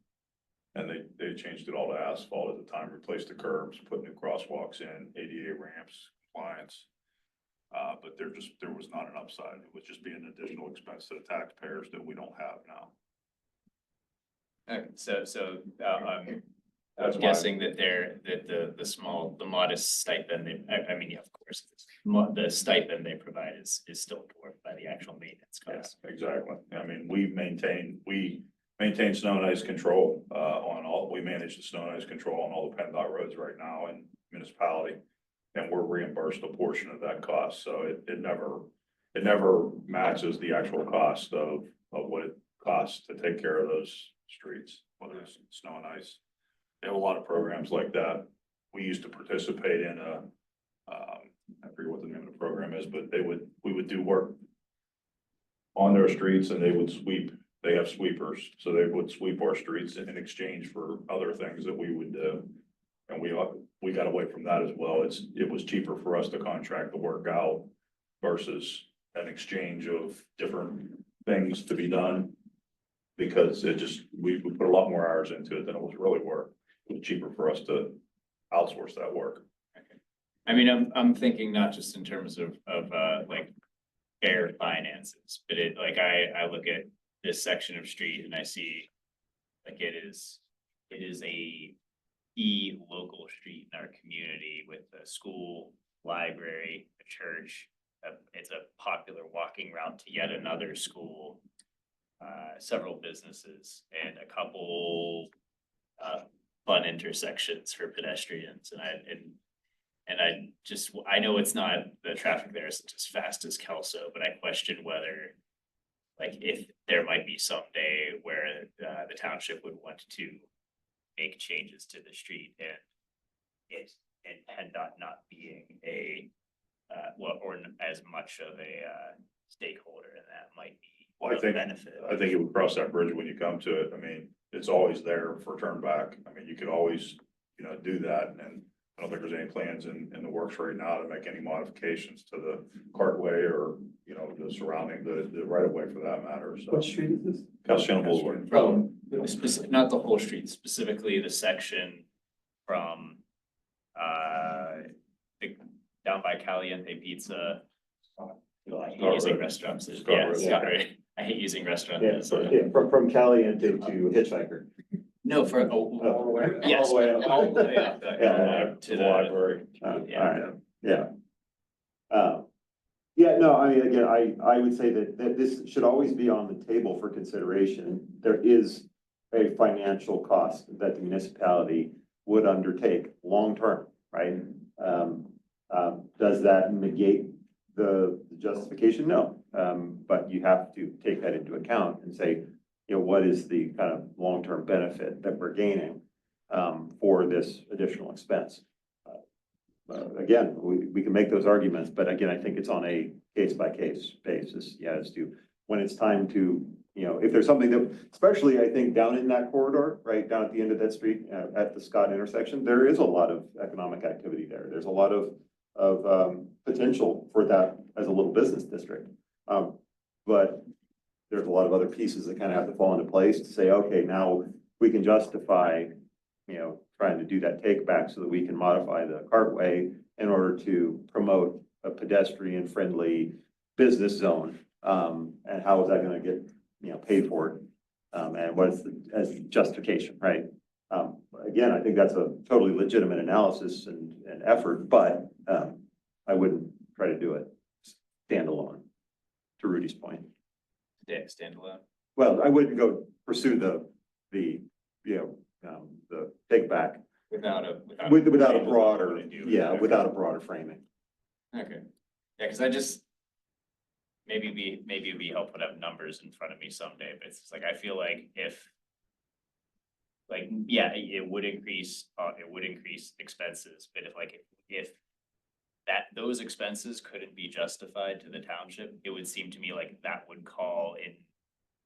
And they changed it all to asphalt at the time, replaced the curbs, put new crosswalks in, ADA ramps, compliance. But there was not an upside. It would just be an additional expense to the taxpayers that we don't have now. Okay, so I'm That's guessing that the modest stipend, I mean, yeah, of course, the stipend they provide is still dwarfed by the actual maintenance costs. Yeah, exactly. I mean, we maintain snow and ice control we manage the snow and ice control on all the PennDOT roads right now in municipality. And we're reimbursed a portion of that cost. So it never matches the actual cost of what it costs to take care of those streets, whether it's snow and ice. They have a lot of programs like that. We used to participate in I forget what the name of the program is, but we would do work on their streets and they would sweep. They have sweepers, so they would sweep our streets in exchange for other things that we would do. And we got away from that as well. It was cheaper for us to contract the work out versus an exchange of different things to be done. Because we put a lot more hours into it than it was really worth. It was cheaper for us to outsource that work. Okay. I mean, I'm thinking not just in terms of like fair finances, but I look at this section of street and I see like it is a key local street in our community with a school, library, a church. It's a popular walking route to yet another school, several businesses, and a couple fun intersections for pedestrians. I know it's not, the traffic there isn't as fast as Kelso, but I question whether, like, if there might be some day where the township would want to make changes to the street and PennDOT not being or as much of a stakeholder in that might be Well, I think it would cross that bridge when you come to it. I mean, it's always there for turn back. I mean, you could always, do that. And I don't think there's any plans in the works right now to make any modifications to the cartway or, the surrounding, the right of way for that matter. So. What street is this? Castellano Boulevard. Not the whole street, specifically the section from down by Caliente Pizza. Easy restaurants. Yeah, Scott Road. I hate using restaurant Yeah, as from Caliente to Hitchhiker. No, for, yes, All the way up. all the way up, to the library. yeah. All right, yeah. Yeah, no, I mean, again, I would say that this should always be on the table for consideration. There is a financial cost that the municipality would undertake long-term, right? Does that negate the justification? No. But you have to take that into account and say, you know, what is the kind of long-term benefit that we're gaining for this additional expense? Again, we can make those arguments, but again, I think it's on a case-by-case basis, yeah, as to when it's time to, you know, if there's something that, especially I think down in that corridor, right, down at the end of that street, at the Scott intersection, there is a lot of economic activity there. There's a lot of potential for that as a little business district. But there's a lot of other pieces that kind of have to fall into place to say, okay, now we can justify, you know, trying to do that take back so that we can modify the cartway in order to promote a pedestrian friendly business zone. And how is that gonna get, you know, paid for? And what is the, as justification, right? Again, I think that's a totally legitimate analysis and effort, but I wouldn't try to do it standalone, to Rudy's point. Standalone. Well, I wouldn't go pursue the, you know, the take back Without without a broader, without a broader framing. Okay, yeah, cause I just, maybe it'd be helpful to have numbers in front of me someday, but it's just like, I feel like if. Like, yeah, it would increase expenses, but if those expenses couldn't be justified to the township, it would seem to me like that would call in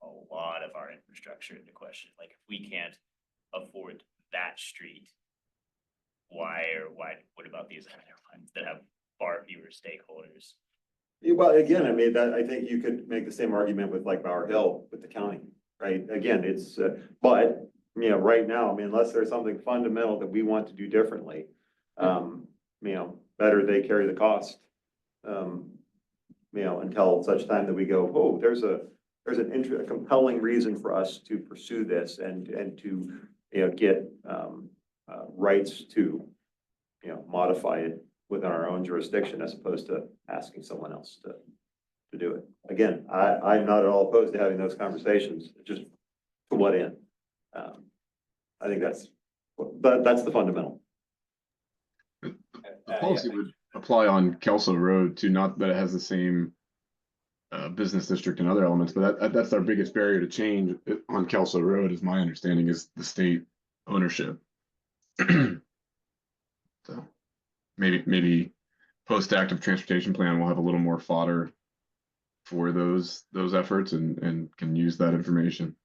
a lot of our infrastructure into question. Like, if we can't afford that street, what about these other ones that have far fewer stakeholders? Yeah, well, again, I mean, that, I think you could make the same argument with like Bower Hill with the county, right? Again, it's, but, you know, right now, I mean, unless there's something fundamental that we want to do differently, you know, better they carry the cost. You know, until such time that we go, oh, there's a compelling reason for us to pursue this and to, you know, get, rights to, you know, modify it within our own jurisdiction as opposed to asking someone else to do it. Again, I'm not at all opposed to having those conversations, just to what end? I think that's the fundamental. The policy would apply on Kelso Road too, not that it has the same business district and other elements, but that's our biggest barrier to change on Kelso Road, is my understanding, is the state ownership. So maybe post-active transportation plan will have a little more fodder for those efforts and can use that information.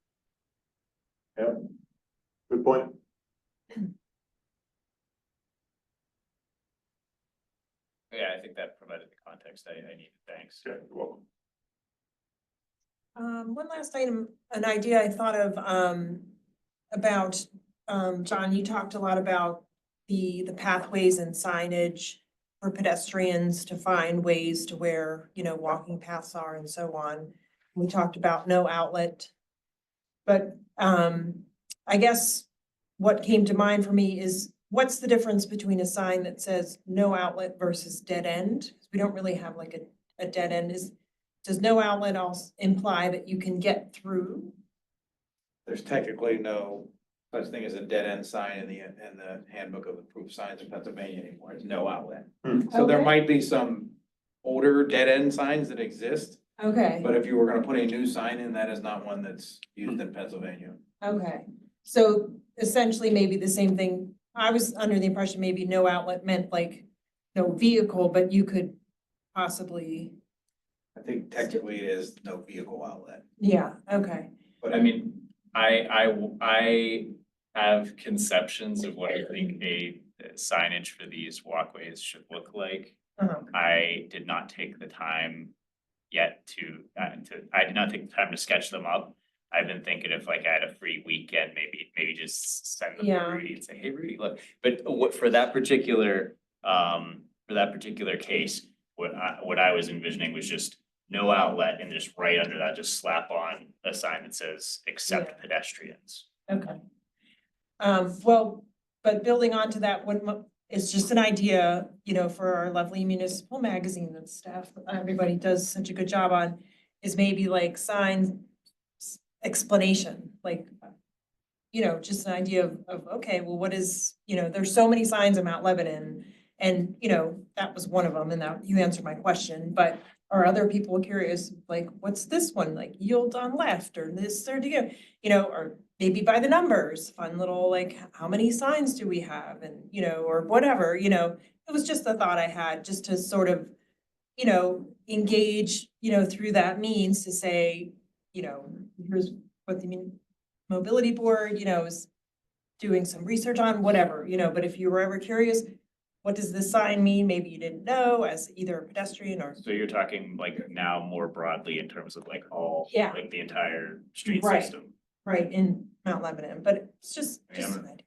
Yeah, good point. Yeah, I think that provided the context I needed, thanks. Yeah, you're welcome. One last item, an idea I thought of, about, John, you talked a lot about the pathways and signage for pedestrians to find ways to where, you know, walking paths are and so on. We talked about no outlet. But, I guess what came to mind for me is, what's the difference between a sign that says no outlet versus dead end? We don't really have like a dead end. Does no outlet also imply that you can get through? There's technically no such thing as a dead end sign in the handbook of approved signs in Pennsylvania anymore. It's no outlet. So there Okay. might be some older dead end signs that exist, Okay, but if you were gonna put a new sign in, that is not one that's used in Pennsylvania. okay. So essentially maybe the same thing. I was under the impression maybe no outlet meant like no vehicle, but you could possibly, I think technically it is no vehicle outlet. yeah, okay. But I mean, I have conceptions of what I think a signage for these walkways should look like. Uh-huh. I did not take the time yet I did not take the time to sketch them up. I've been thinking if like I had a free weekend, maybe just send them to Yeah. Rudy and say, hey, Rudy, look. But what for that particular case, what I was envisioning was just no outlet, and just right under that, just slap on a sign that says accept pedestrians. Okay. Well, but building onto that, it's just an idea, you know, for our lovely municipal magazine that staff, everybody does such a good job on, is maybe like signs explanation, like, you know, just an idea of, okay, well, what is, you know, there's so many signs in Mount Lebanon. And, you know, that was one of them, and that you answered my question, but are other people curious, like, what's this one, like yield on left, or this, or you know, or maybe by the numbers, fun little, like, how many signs do we have, and, you know, or whatever, you know, it was just a thought I had, just to sort of, you know, engage, you know, through that means to say, you know, here's what the mobility board, you know, is doing some research on, whatever, you know, but if you were ever curious, what does this sign mean? Maybe you didn't know, as either a pedestrian or. So you're talking like now more broadly in terms of like all, Yeah. like the entire street Right. system. Right, in Mount Lebanon, but it's just Yeah. an idea.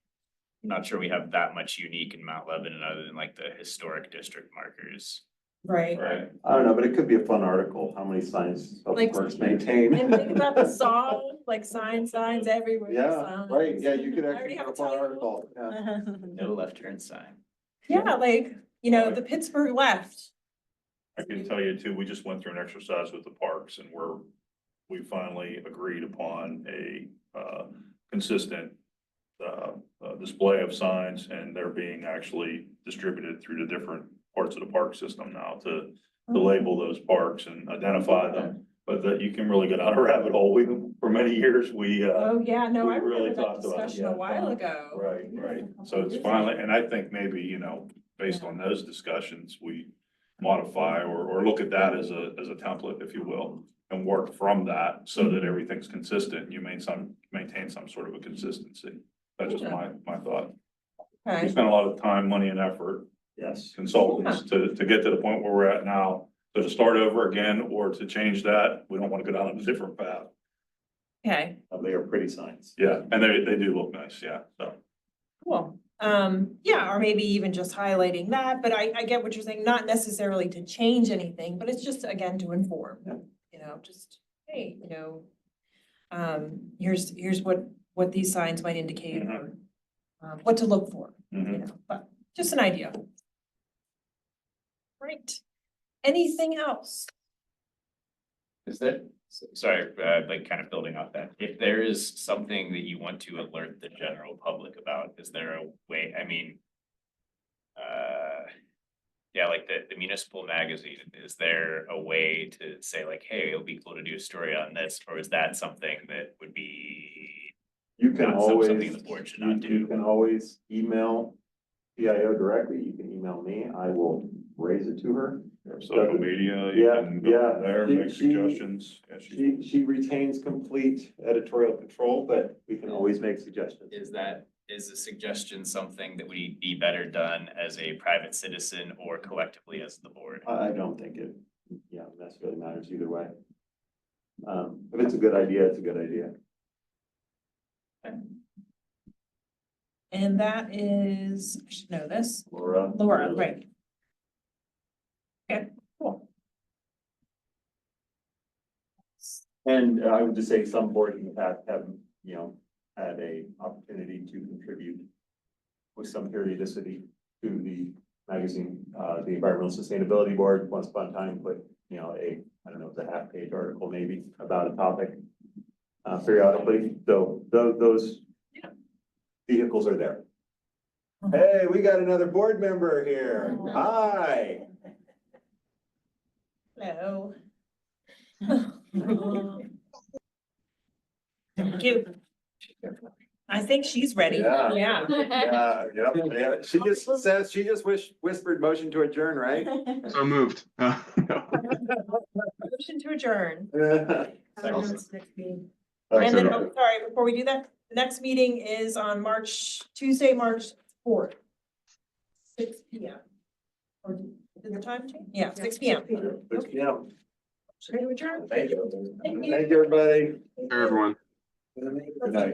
I'm not sure we have that much unique in Mount Lebanon other than like the historic district markers. Right. Right. I don't know, but it could be a fun article, how many signs Like- Public Works maintain. And think about the song, like signs everywhere. Yeah, signs. right, yeah, you could I actually already have do a a fun title. article, yeah. No left turn sign. Yeah, like, you know, the Pittsburgh left. I can tell you too, we just went through an exercise with the parks and we finally agreed upon a consistent display of signs, and they're being actually distributed through the different parts of the park system now to label those parks and identify them. But that you can really go down a rabbit hole. For many years, Oh, yeah, no, I we really remember that talked about it, discussion a yeah. while ago. Right, Yeah, right. a couple So it's years finally, ago. and I think maybe, you know, based on those discussions, we modify or look at that as a template, if you will, and work from that so that everything's consistent. You maintain some sort of a consistency. That's just my thought. We Okay, spent a lot of time, money and effort, Yes. consultants to get to the point where we're at now. So to start over again or to change that, we don't want to go down a different path. okay, They are pretty signs. Yeah, and they do look nice, yeah, so. cool. Yeah, or maybe even just highlighting that, but I get what you're saying, not necessarily to change anything, but it's just, again, to inform. Yeah. You know, just, hey, you know, here's what these signs might indicate, or what to look for, you Mhm. know, but just an idea. Right. Anything else? Is that, sorry, like kind of building off that, if there is something that you want to alert the general public about, is there a way, I mean. Yeah, like the municipal magazine, is there a way to say like, hey, it'll be cool to do a story on this, or is that something that would be? You can Not something always, the board should not you do. can always email PIO directly, you can email me, I will raise it to her. Social media, you Yeah, can go yeah. there, make She- suggestions. Yeah, She retains complete editorial control, but we can always make suggestions. Is a suggestion something that would be better done as a private citizen or collectively as the board? I don't think it, necessarily matters either way. If it's a good idea, it's a good idea. And that is, I should know this, Laura. Laura, right? Okay, cool. And I would just say some boards in the past have, had a opportunity to contribute with some periodicity to the magazine, the Environmental Sustainability Board once upon a time put, I don't know, it's a half-page article maybe about a topic periodically. So those vehicles are there. Hey, we got another board member here. Hi. Hello. Thank you. I think she's ready. Yeah. Yeah. Yeah. She just whispered motion to adjourn, right? So moved. Motion to adjourn. Thanks. Next meeting. And then, Awesome. sorry, before we do that, the next meeting is on Tuesday, March 4th. 6 p.m. Or did the time change? Yeah, 6 p.m. 6 p.m. Ready to adjourn? Thank you. Thank you. Thank you, everybody. Everyone. Good night.